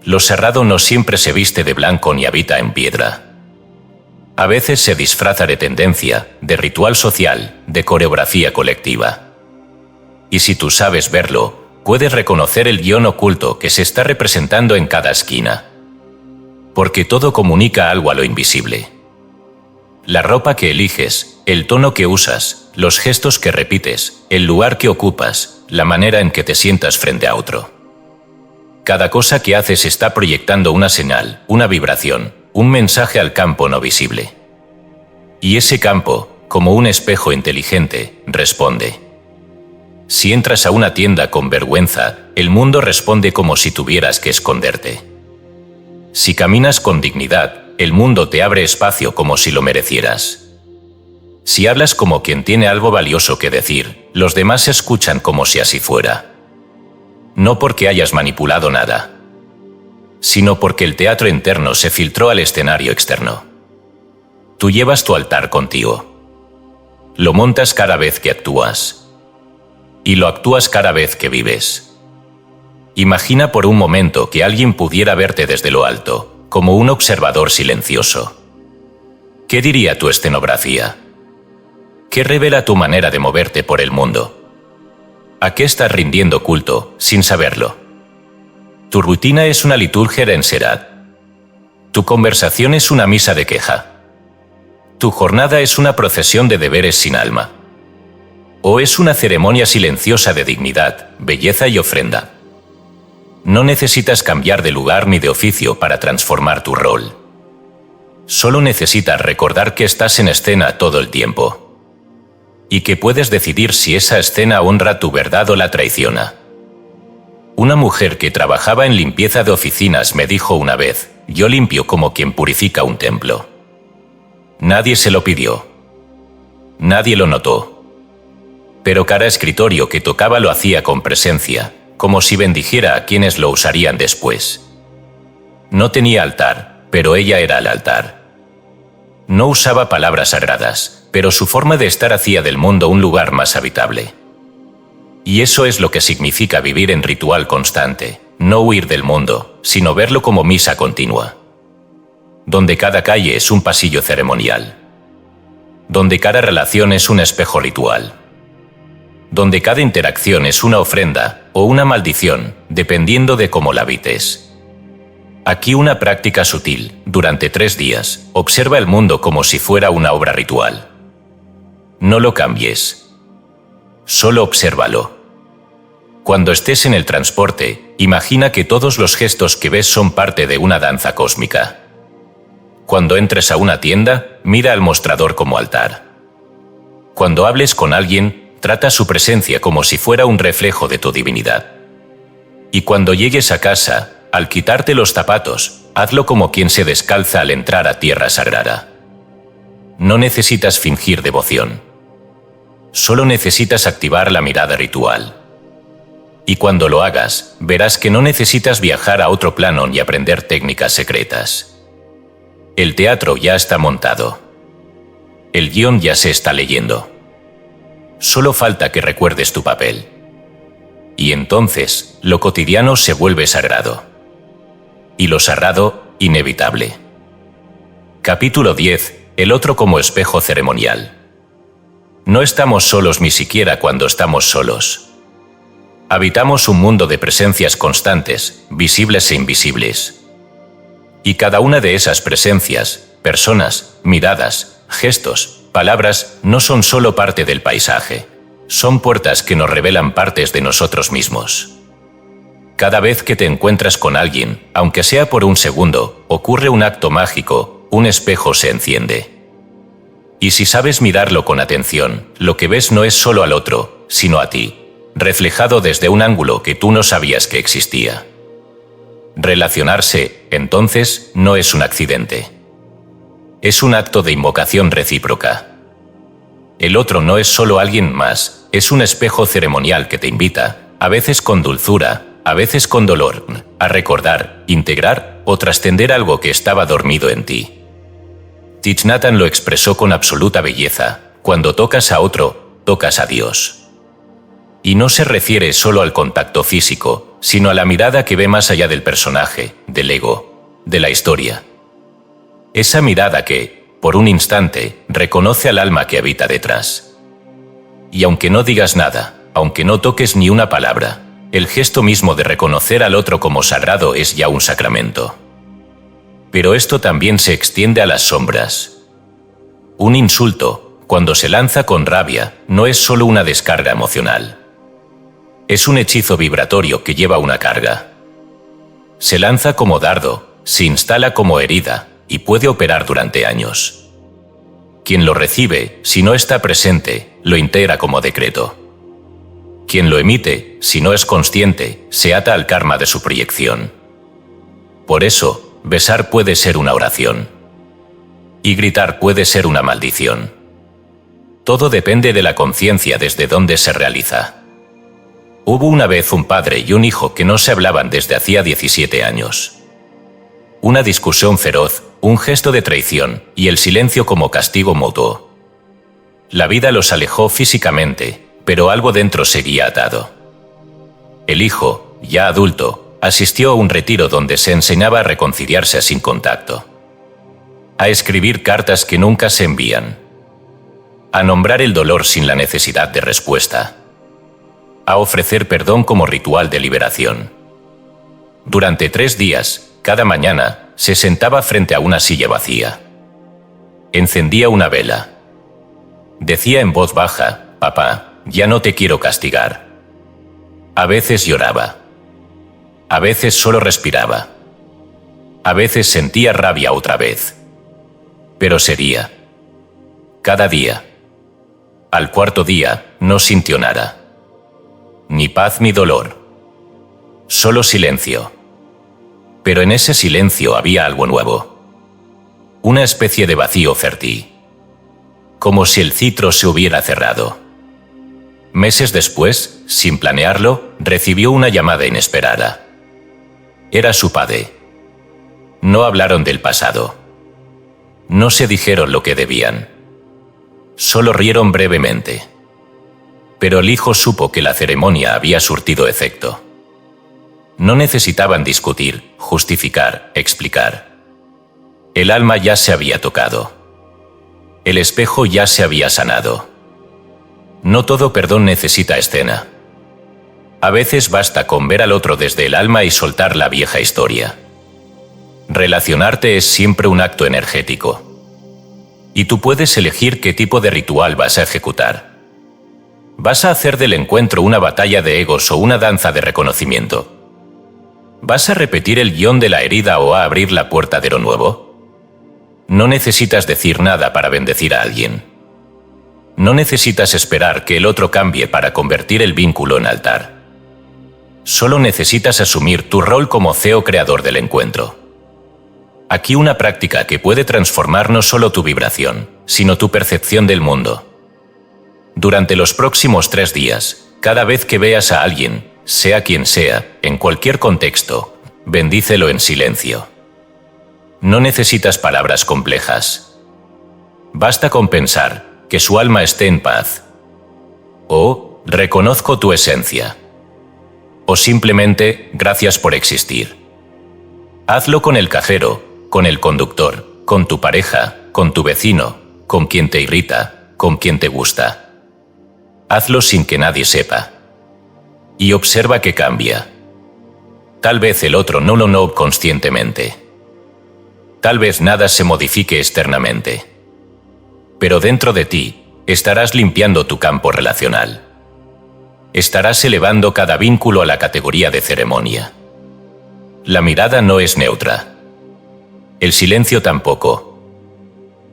A: Lo sagrado no siempre se viste de blanco ni habita en piedra. A veces se disfraza de tendencia, de ritual social, de coreografía colectiva. Y si tú sabes verlo, puedes reconocer el guión oculto que se está representando en cada esquina. Porque todo comunica algo a lo invisible. La ropa que eliges, el tono que usas, los gestos que repites, el lugar que ocupas, la manera en que te sientas frente a otro. Cada cosa que haces está proyectando una señal, una vibración, un mensaje al campo no visible. Y ese campo, como un espejo inteligente, responde. Si entras a una tienda con vergüenza, el mundo responde como si tuvieras que esconderte. Si caminas con dignidad, el mundo te abre espacio como si lo merecieras. Si hablas como quien tiene algo valioso que decir, los demás escuchan como si así fuera. No porque hayas manipulado nada, sino porque el teatro interno se filtró al escenario externo. Tú llevas tu altar contigo. Lo montas cada vez que actúas. Y lo actúas cada vez que vives. Imagina por un momento que alguien pudiera verte desde lo alto, como un observador silencioso. ¿Qué diría tu escenografía? ¿Qué revela tu manera de moverte por el mundo? ¿A qué estás rindiendo culto, sin saberlo? Tu rutina es una liturgia en Serat. Tu conversación es una misa de queja. Tu jornada es una procesión de deberes sin alma. O es una ceremonia silenciosa de dignidad, belleza y ofrenda. No necesitas cambiar de lugar ni de oficio para transformar tu rol. Solo necesitas recordar que estás en escena todo el tiempo. Y que puedes decidir si esa escena honra tu verdad o la traiciona. Una mujer que trabajaba en limpieza de oficinas me dijo una vez: yo limpio como quien purifica un templo. Nadie se lo pidió. Nadie lo notó. Pero cada escritorio que tocaba lo hacía con presencia, como si bendijera a quienes lo usarían después. No tenía altar, pero ella era el altar. No usaba palabras sagradas, pero su forma de estar hacía del mundo un lugar más habitable. Y eso es lo que significa vivir en ritual constante, no huir del mundo, sino verlo como misa continua. Donde cada calle es un pasillo ceremonial. Donde cada relación es un espejo ritual. Donde cada interacción es una ofrenda o una maldición, dependiendo de cómo la habites. Aquí una práctica sutil, durante 3 días, observa el mundo como si fuera una obra ritual. No lo cambies. Solo obsérvalo. Cuando estés en el transporte, imagina que todos los gestos que ves son parte de una danza cósmica. Cuando entres a una tienda, mira al mostrador como altar. Cuando hables con alguien, trata su presencia como si fuera un reflejo de tu divinidad. Y cuando llegues a casa, al quitarte los zapatos, hazlo como quien se descalza al entrar a tierra sagrada. No necesitas fingir devoción. Solo necesitas activar la mirada ritual. Y cuando lo hagas, verás que no necesitas viajar a otro plano ni aprender técnicas secretas. El teatro ya está montado. El guión ya se está leyendo. Solo falta que recuerdes tu papel. Y entonces, lo cotidiano se vuelve sagrado. Y lo sagrado, inevitable. Capítulo 10. El otro como espejo ceremonial. No estamos solos ni siquiera cuando estamos solos. Habitamos un mundo de presencias constantes, visibles e invisibles. Y cada una de esas presencias, personas, miradas, gestos, palabras, no son solo parte del paisaje. Son puertas que nos revelan partes de nosotros mismos. Cada vez que te encuentras con alguien, aunque sea por un segundo, ocurre un acto mágico, un espejo se enciende. Y si sabes mirarlo con atención, lo que ves no es solo al otro, sino a ti, reflejado desde un ángulo que tú no sabías que existía. Relacionarse, entonces, no es un accidente. Es un acto de invocación recíproca. El otro no es solo alguien más, es un espejo ceremonial que te invita, a veces con dulzura, a veces con dolor, a recordar, integrar o trascender algo que estaba dormido en ti. Thich Nhat Hanh lo expresó con absoluta belleza: cuando tocas a otro, tocas a Dios. Y no se refiere solo al contacto físico, sino a la mirada que ve más allá del personaje, del ego, de la historia. Esa mirada que, por un instante, reconoce al alma que habita detrás. Y aunque no digas nada, aunque no toques ni una palabra, el gesto mismo de reconocer al otro como sagrado es ya un sacramento. Pero esto también se extiende a las sombras. Un insulto, cuando se lanza con rabia, no es solo una descarga emocional. Es un hechizo vibratorio que lleva una carga. Se lanza como dardo, se instala como herida y puede operar durante años. Quien lo recibe, si no está presente, lo integra como decreto. Quien lo emite, si no es consciente, se ata al karma de su proyección. Por eso, besar puede ser una oración. Y gritar puede ser una maldición. Todo depende de la conciencia desde donde se realiza. Hubo una vez un padre y un hijo que no se hablaban desde hacía 17 años. Una discusión feroz, un gesto de traición y el silencio como castigo mutuo. La vida los alejó físicamente, pero algo dentro seguía atado. El hijo, ya adulto, asistió a un retiro donde se enseñaba a reconciliarse sin contacto. A escribir cartas que nunca se envían. A nombrar el dolor sin la necesidad de respuesta. A ofrecer perdón como ritual de liberación. Durante 3 días, cada mañana, se sentaba frente a una silla vacía. Encendía una vela. Decía en voz baja: «Papá, ya no te quiero castigar». A veces lloraba. A veces solo respiraba. A veces sentía rabia otra vez. Pero sería. Cada día. Al 4.º día, no sintió nada. Ni paz ni dolor. Solo silencio. Pero en ese silencio había algo nuevo. Una especie de vacío fértil. Como si el citro se hubiera cerrado. Meses después, sin planearlo, recibió una llamada inesperada. Era su padre. No hablaron del pasado. No se dijeron lo que debían. Solo rieron brevemente. Pero el hijo supo que la ceremonia había surtido efecto. No necesitaban discutir, justificar, explicar. El alma ya se había tocado. El espejo ya se había sanado. No todo perdón necesita escena. A veces basta con ver al otro desde el alma y soltar la vieja historia. Relacionarte es siempre un acto energético. Y tú puedes elegir qué tipo de ritual vas a ejecutar. ¿Vas a hacer del encuentro una batalla de egos o una danza de reconocimiento? ¿Vas a repetir el guión de la herida o a abrir la puerta de lo nuevo? No necesitas decir nada para bendecir a alguien. No necesitas esperar que el otro cambie para convertir el vínculo en altar. Solo necesitas asumir tu rol como CEO creador del encuentro. Aquí una práctica que puede transformar no solo tu vibración, sino tu percepción del mundo. Durante los próximos 3 días, cada vez que veas a alguien, sea quien sea, en cualquier contexto, bendícelo en silencio. No necesitas palabras complejas. Basta con pensar que su alma esté en paz. O, reconozco tu esencia. O simplemente, gracias por existir. Hazlo con el cajero, con el conductor, con tu pareja, con tu vecino, con quien te irrita, con quien te gusta. Hazlo sin que nadie sepa. Y observa que cambia. Tal vez el otro no lo note conscientemente. Tal vez nada se modifique externamente. Pero dentro de ti, estarás limpiando tu campo relacional. Estarás elevando cada vínculo a la categoría de ceremonia. La mirada no es neutra. El silencio tampoco.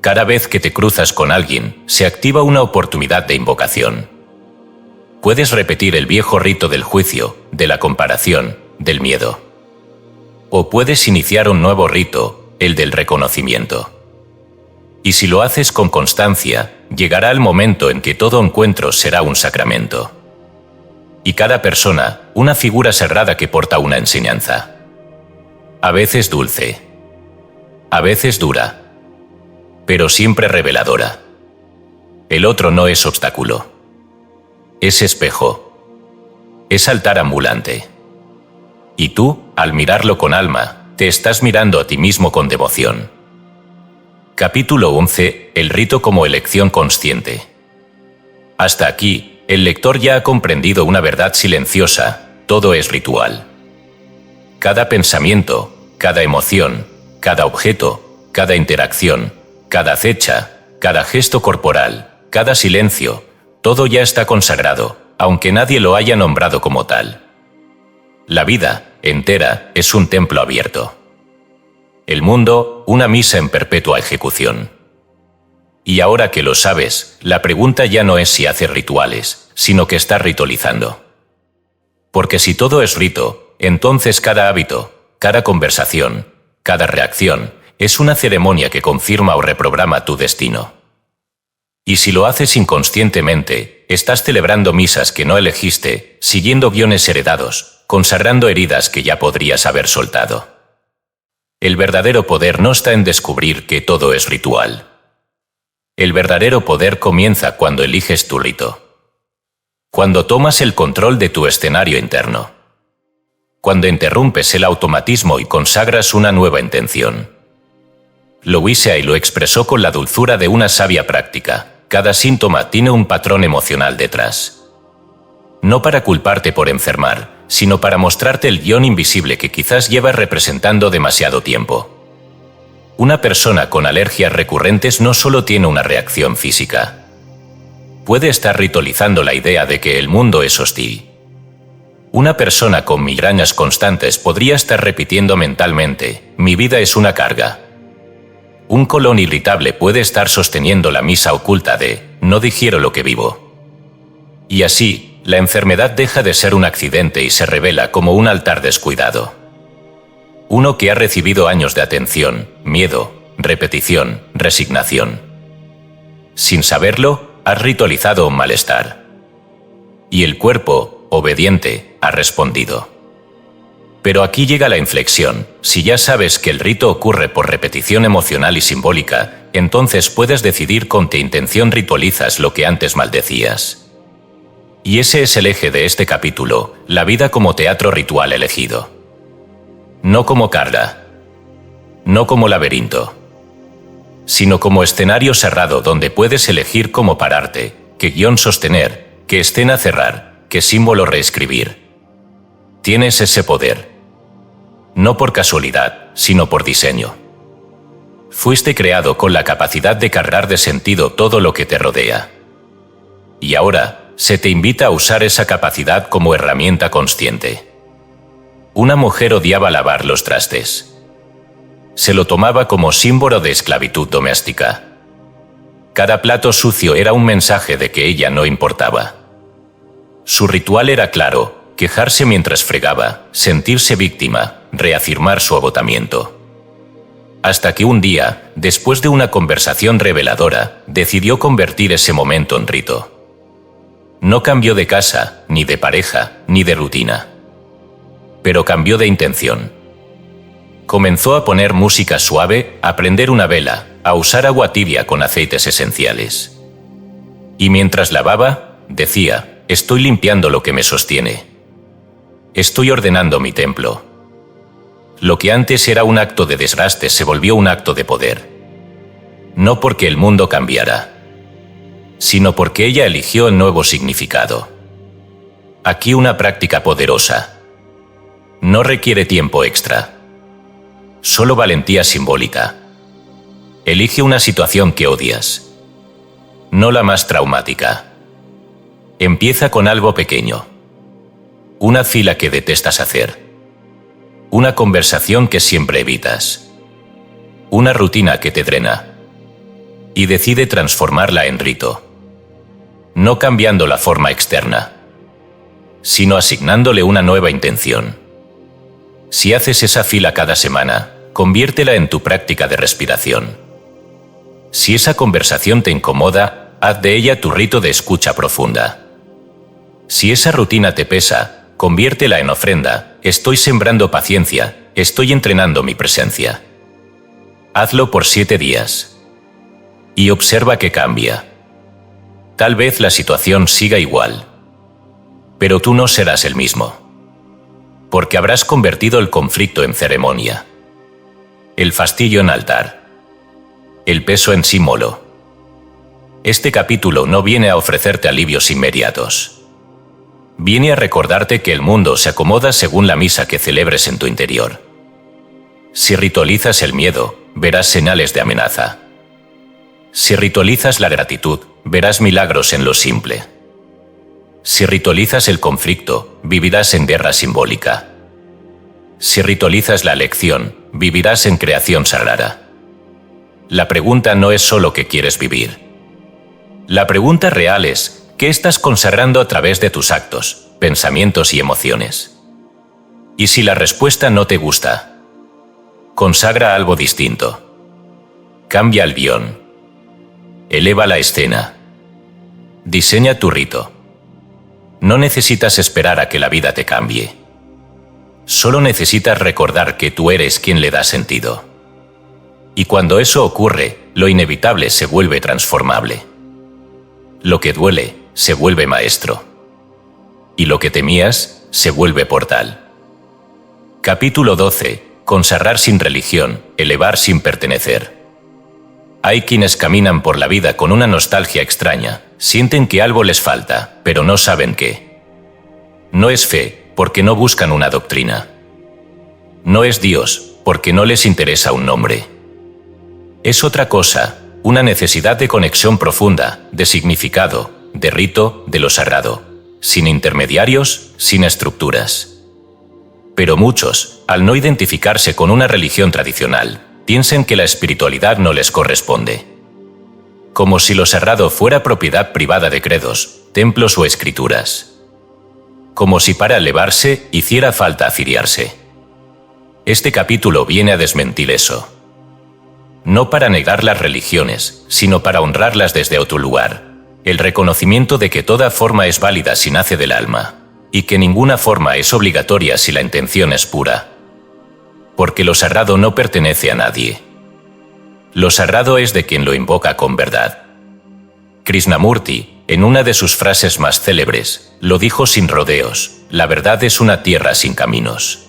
A: Cada vez que te cruzas con alguien, se activa una oportunidad de invocación. Puedes repetir el viejo rito del juicio, de la comparación, del miedo. O puedes iniciar un nuevo rito, el del reconocimiento. Y si lo haces con constancia, llegará el momento en que todo encuentro será un sacramento. Y cada persona, una figura sagrada que porta una enseñanza. A veces dulce. A veces dura. Pero siempre reveladora. El otro no es obstáculo. Es espejo. Es altar ambulante. Y tú, al mirarlo con alma, te estás mirando a ti mismo con devoción. Capítulo 11. El rito como elección consciente. Hasta aquí, el lector ya ha comprendido una verdad silenciosa: todo es ritual. Cada pensamiento, cada emoción, cada objeto, cada interacción, cada acecha, cada gesto corporal, cada silencio, todo ya está consagrado, aunque nadie lo haya nombrado como tal. La vida, entera, es un templo abierto. El mundo, una misa en perpetua ejecución. Y ahora que lo sabes, la pregunta ya no es si haces rituales, sino que estás ritualizando. Porque si todo es rito, entonces cada hábito, cada conversación, cada reacción, es una ceremonia que confirma o reprograma tu destino. Y si lo haces inconscientemente, estás celebrando misas que no elegiste, siguiendo guiones heredados, consagrando heridas que ya podrías haber soltado. El verdadero poder no está en descubrir que todo es ritual. El verdadero poder comienza cuando eliges tu rito. Cuando tomas el control de tu escenario interno. Cuando interrumpes el automatismo y consagras una nueva intención. Louise Hay lo expresó con la dulzura de una sabia práctica: cada síntoma tiene un patrón emocional detrás. No para culparte por enfermar, sino para mostrarte el guión invisible que quizás llevas representando demasiado tiempo. Una persona con alergias recurrentes no solo tiene una reacción física. Puede estar ritualizando la idea de que el mundo es hostil. Una persona con migrañas constantes podría estar repitiendo mentalmente: mi vida es una carga. Un colon irritable puede estar sosteniendo la misa oculta de: no digiero lo que vivo. Y así, la enfermedad deja de ser un accidente y se revela como un altar descuidado. Uno que ha recibido años de atención, miedo, repetición, resignación. Sin saberlo, has ritualizado un malestar. Y el cuerpo, obediente, ha respondido. Pero aquí llega la inflexión. Si ya sabes que el rito ocurre por repetición emocional y simbólica, entonces puedes decidir con qué intención ritualizas lo que antes maldecías. Y ese es el eje de este capítulo, la vida como teatro ritual elegido. No como carga, no como laberinto, sino como escenario cerrado donde puedes elegir cómo pararte, qué guión sostener, qué escena cerrar, qué símbolo reescribir. Tienes ese poder. No por casualidad, sino por diseño. Fuiste creado con la capacidad de cargar de sentido todo lo que te rodea. Y ahora, se te invita a usar esa capacidad como herramienta consciente. Una mujer odiaba lavar los trastes. Se lo tomaba como símbolo de esclavitud doméstica. Cada plato sucio era un mensaje de que ella no importaba. Su ritual era claro: quejarse mientras fregaba, sentirse víctima, reafirmar su agotamiento. Hasta que un día, después de una conversación reveladora, decidió convertir ese momento en rito. No cambió de casa, ni de pareja, ni de rutina. Pero cambió de intención. Comenzó a poner música suave, a prender una vela, a usar agua tibia con aceites esenciales. Y mientras lavaba, decía: estoy limpiando lo que me sostiene. Estoy ordenando mi templo. Lo que antes era un acto de desgaste se volvió un acto de poder. No porque el mundo cambiara, sino porque ella eligió el nuevo significado. Aquí una práctica poderosa. No requiere tiempo extra. Solo valentía simbólica. Elige una situación que odias. No la más traumática. Empieza con algo pequeño. Una fila que detestas hacer. Una conversación que siempre evitas. Una rutina que te drena. Y decide transformarla en rito. No cambiando la forma externa, sino asignándole una nueva intención. Si haces esa fila cada semana, conviértela en tu práctica de respiración. Si esa conversación te incomoda, haz de ella tu rito de escucha profunda. Si esa rutina te pesa, conviértela en ofrenda: estoy sembrando paciencia, estoy entrenando mi presencia. Hazlo por 7 días. Y observa que cambia. Tal vez la situación siga igual. Pero tú no serás el mismo. Porque habrás convertido el conflicto en ceremonia. El fastidio en altar. El peso en símbolo. Este capítulo no viene a ofrecerte alivios inmediatos. Viene a recordarte que el mundo se acomoda según la misa que celebres en tu interior. Si ritualizas el miedo, verás señales de amenaza. Si ritualizas la gratitud, verás milagros en lo simple. Si ritualizas el conflicto, vivirás en guerra simbólica. Si ritualizas la elección, vivirás en creación sagrada. La pregunta no es solo qué quieres vivir. La pregunta real es: ¿qué estás consagrando a través de tus actos, pensamientos y emociones? Y si la respuesta no te gusta, consagra algo distinto. Cambia el guión. Eleva la escena. Diseña tu rito. No necesitas esperar a que la vida te cambie. Solo necesitas recordar que tú eres quien le da sentido. Y cuando eso ocurre, lo inevitable se vuelve transformable. Lo que duele se vuelve maestro. Y lo que temías se vuelve portal. Capítulo 12. Consagrar sin religión, elevar sin pertenecer. Hay quienes caminan por la vida con una nostalgia extraña, sienten que algo les falta, pero no saben qué. No es fe, porque no buscan una doctrina. No es Dios, porque no les interesa un nombre. Es otra cosa, una necesidad de conexión profunda, de significado, de rito, de lo sagrado, sin intermediarios, sin estructuras. Pero muchos, al no identificarse con una religión tradicional, piensan que la espiritualidad no les corresponde. Como si lo sagrado fuera propiedad privada de credos, templos o escrituras. Como si para elevarse hiciera falta afiliarse. Este capítulo viene a desmentir eso. No para negar las religiones, sino para honrarlas desde otro lugar, el reconocimiento de que toda forma es válida si nace del alma, y que ninguna forma es obligatoria si la intención es pura. Porque lo sagrado no pertenece a nadie. Lo sagrado es de quien lo invoca con verdad. Krishnamurti, en una de sus frases más célebres, lo dijo sin rodeos: la verdad es una tierra sin caminos.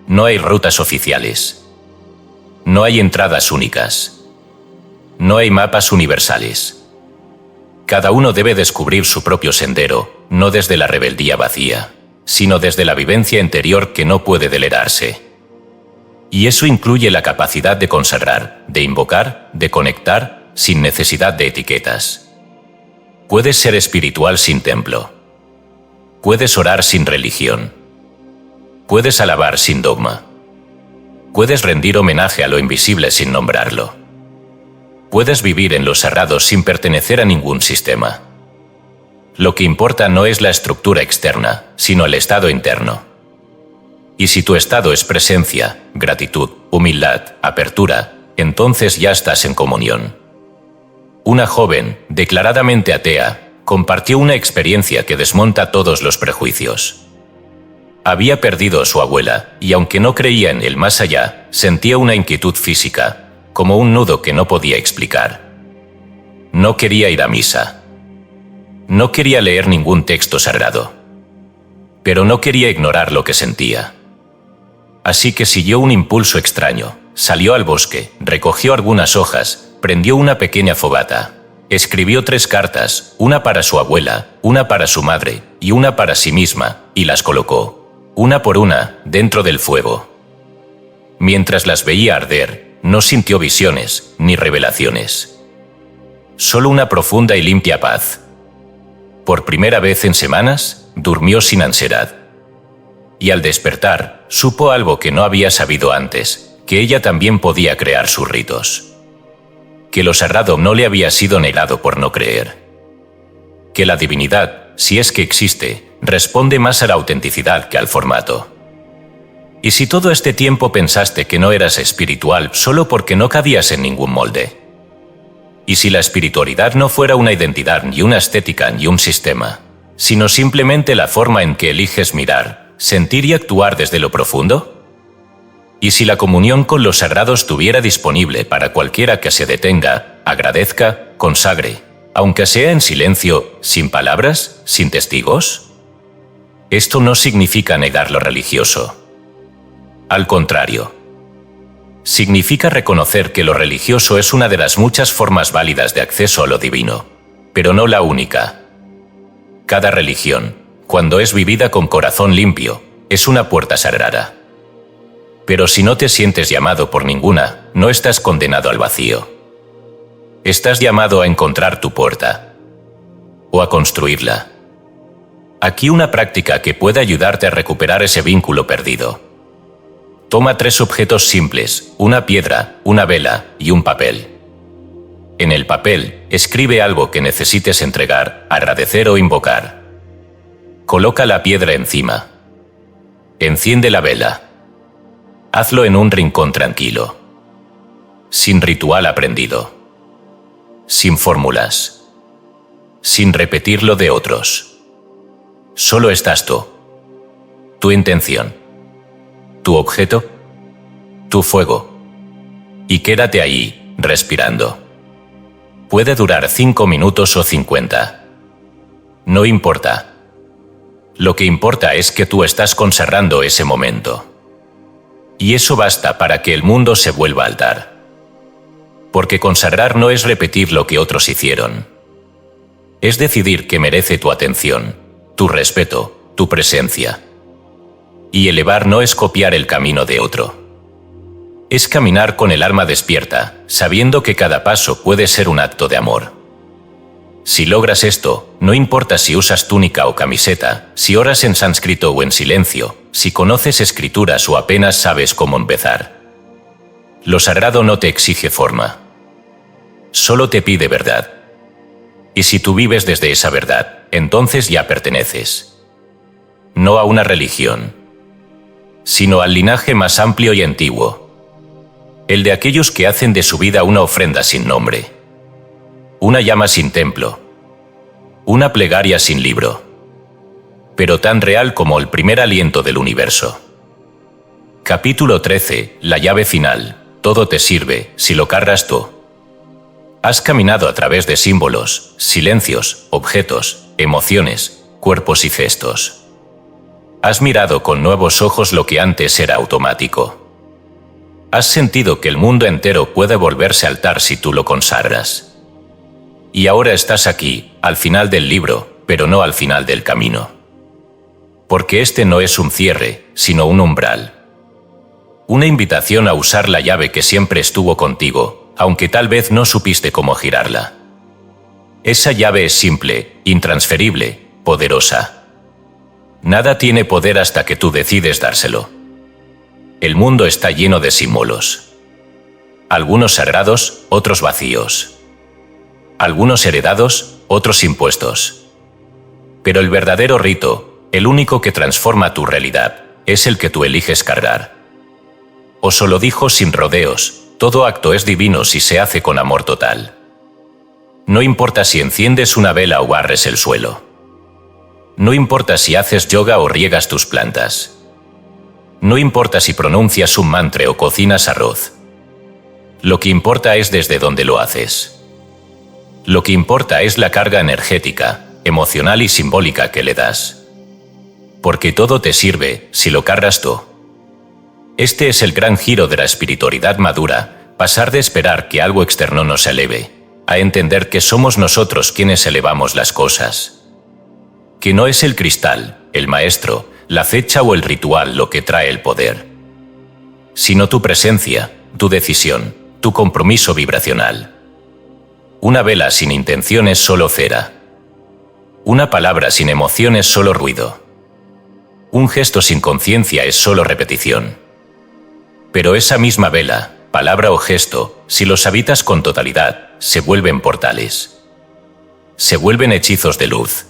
A: No hay rutas oficiales. No hay entradas únicas. No hay mapas universales. Cada uno debe descubrir su propio sendero, no desde la rebeldía vacía, sino desde la vivencia interior que no puede delegarse. Y eso incluye la capacidad de consagrar, de invocar, de conectar, sin necesidad de etiquetas. Puedes ser espiritual sin templo. Puedes orar sin religión. Puedes alabar sin dogma. Puedes rendir homenaje a lo invisible sin nombrarlo. Puedes vivir en lo sagrado sin pertenecer a ningún sistema. Lo que importa no es la estructura externa, sino el estado interno. Y si tu estado es presencia, gratitud, humildad, apertura, entonces ya estás en comunión. Una joven, declaradamente atea, compartió una experiencia que desmonta todos los prejuicios. Había perdido a su abuela, y aunque no creía en el más allá, sentía una inquietud física, como un nudo que no podía explicar. No quería ir a misa. No quería leer ningún texto sagrado. Pero no quería ignorar lo que sentía. Así que siguió un impulso extraño, salió al bosque, recogió algunas hojas, prendió una pequeña fogata, escribió 3 cartas, una para su abuela, una para su madre y una para sí misma, y las colocó, una por una, dentro del fuego. Mientras las veía arder, no sintió visiones ni revelaciones. Solo una profunda y limpia paz. Por primera vez en semanas, durmió sin ansiedad. Y al despertar, supo algo que no había sabido antes, que ella también podía crear sus ritos. Que lo sagrado no le había sido negado por no creer. Que la divinidad, si es que existe, responde más a la autenticidad que al formato. Y si todo este tiempo pensaste que no eras espiritual solo porque no cabías en ningún molde. Y si la espiritualidad no fuera una identidad ni una estética ni un sistema, sino simplemente la forma en que eliges mirar, sentir y actuar desde lo profundo? ¿Y si la comunión con lo sagrado estuviera disponible para cualquiera que se detenga, agradezca, consagre, aunque sea en silencio, sin palabras, sin testigos? Esto no significa negar lo religioso. Al contrario. Significa reconocer que lo religioso es una de las muchas formas válidas de acceso a lo divino, pero no la única. Cada religión, cuando es vivida con corazón limpio, es una puerta sagrada. Pero si no te sientes llamado por ninguna, no estás condenado al vacío. Estás llamado a encontrar tu puerta. O a construirla. Aquí una práctica que puede ayudarte a recuperar ese vínculo perdido. Toma 3 objetos simples, una piedra, una vela y un papel. En el papel, escribe algo que necesites entregar, agradecer o invocar. Coloca la piedra encima. Enciende la vela. Hazlo en un rincón tranquilo. Sin ritual aprendido. Sin fórmulas. Sin repetir lo de otros. Solo estás tú. Tu intención. Tu objeto. Tu fuego. Y quédate ahí, respirando. Puede durar 5 minutos o 50. No importa. Lo que importa es que tú estás consagrando ese momento. Y eso basta para que el mundo se vuelva altar. Porque consagrar no es repetir lo que otros hicieron. Es decidir que merece tu atención, tu respeto, tu presencia. Y elevar no es copiar el camino de otro. Es caminar con el alma despierta, sabiendo que cada paso puede ser un acto de amor. Si logras esto, no importa si usas túnica o camiseta, si oras en sánscrito o en silencio, si conoces escrituras o apenas sabes cómo empezar. Lo sagrado no te exige forma. Solo te pide verdad. Y si tú vives desde esa verdad, entonces ya perteneces. No a una religión, sino al linaje más amplio y antiguo. El de aquellos que hacen de su vida una ofrenda sin nombre. Una llama sin templo. Una plegaria sin libro. Pero tan real como el primer aliento del universo. Capítulo 13. La llave final. Todo te sirve, si lo cargas tú. Has caminado a través de símbolos, silencios, objetos, emociones, cuerpos y gestos. Has mirado con nuevos ojos lo que antes era automático. Has sentido que el mundo entero puede volverse altar si tú lo consagras. Y ahora estás aquí, al final del libro, pero no al final del camino. Porque este no es un cierre, sino un umbral. Una invitación a usar la llave que siempre estuvo contigo, aunque tal vez no supiste cómo girarla. Esa llave es simple, intransferible, poderosa. Nada tiene poder hasta que tú decides dárselo. El mundo está lleno de símbolos. Algunos sagrados, otros vacíos. Algunos heredados, otros impuestos. Pero el verdadero rito, el único que transforma tu realidad, es el que tú eliges cargar. Oso lo dijo sin rodeos, todo acto es divino si se hace con amor total. No importa si enciendes una vela o barres el suelo. No importa si haces yoga o riegas tus plantas. No importa si pronuncias un mantra o cocinas arroz. Lo que importa es desde dónde lo haces. Lo que importa es la carga energética, emocional y simbólica que le das. Porque todo te sirve si lo cargas tú. Este es el gran giro de la espiritualidad madura, pasar de esperar que algo externo nos eleve, a entender que somos nosotros quienes elevamos las cosas. Que no es el cristal, el maestro, la fecha o el ritual lo que trae el poder, sino tu presencia, tu decisión, tu compromiso vibracional. Una vela sin intención es solo cera. Una palabra sin emoción es solo ruido. Un gesto sin conciencia es solo repetición. Pero esa misma vela, palabra o gesto, si los habitas con totalidad, se vuelven portales. Se vuelven hechizos de luz.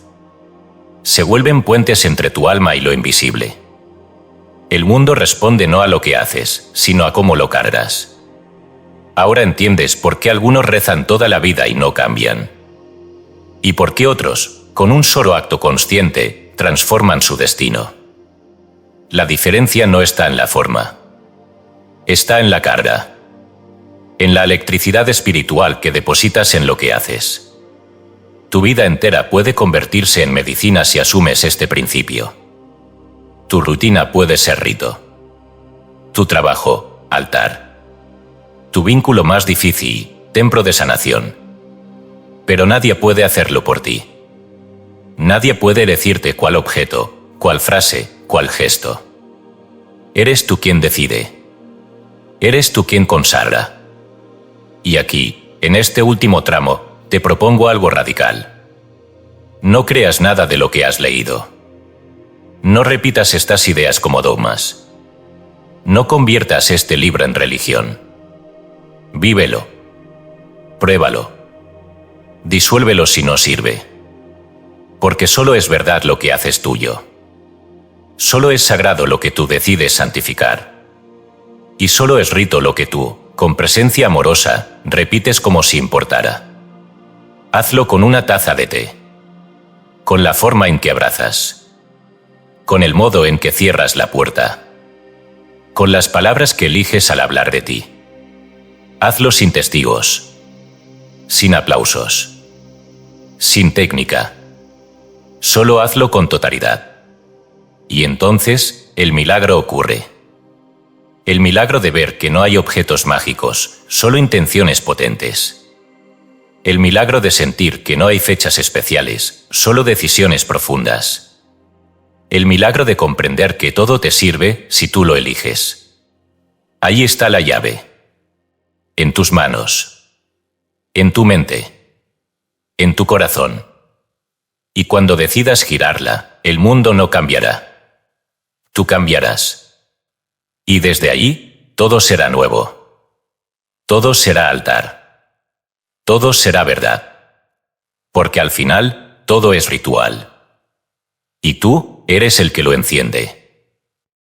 A: Se vuelven puentes entre tu alma y lo invisible. El mundo responde no a lo que haces, sino a cómo lo cargas. Ahora entiendes por qué algunos rezan toda la vida y no cambian. Y por qué otros, con un solo acto consciente, transforman su destino. La diferencia no está en la forma. Está en la carga. En la electricidad espiritual que depositas en lo que haces. Tu vida entera puede convertirse en medicina si asumes este principio. Tu rutina puede ser rito. Tu trabajo, altar. Tu vínculo más difícil, templo de sanación. Pero nadie puede hacerlo por ti. Nadie puede decirte cuál objeto, cuál frase, cuál gesto. Eres tú quien decide. Eres tú quien consagra. Y aquí, en este último tramo, te propongo algo radical. No creas nada de lo que has leído. No repitas estas ideas como dogmas. No conviertas este libro en religión. Vívelo. Pruébalo. Disuélvelo si no sirve. Porque solo es verdad lo que haces tuyo. Solo es sagrado lo que tú decides santificar. Y solo es rito lo que tú, con presencia amorosa, repites como si importara. Hazlo con una taza de té. Con la forma en que abrazas. Con el modo en que cierras la puerta. Con las palabras que eliges al hablar de ti. Hazlo sin testigos. Sin aplausos. Sin técnica. Solo hazlo con totalidad. Y entonces, el milagro ocurre. El milagro de ver que no hay objetos mágicos, solo intenciones potentes. El milagro de sentir que no hay fechas especiales, solo decisiones profundas. El milagro de comprender que todo te sirve si tú lo eliges. Ahí está la llave. En tus manos. En tu mente. En tu corazón. Y cuando decidas girarla, el mundo no cambiará. Tú cambiarás. Y desde ahí, todo será nuevo. Todo será altar. Todo será verdad. Porque al final, todo es ritual. Y tú eres el que lo enciende.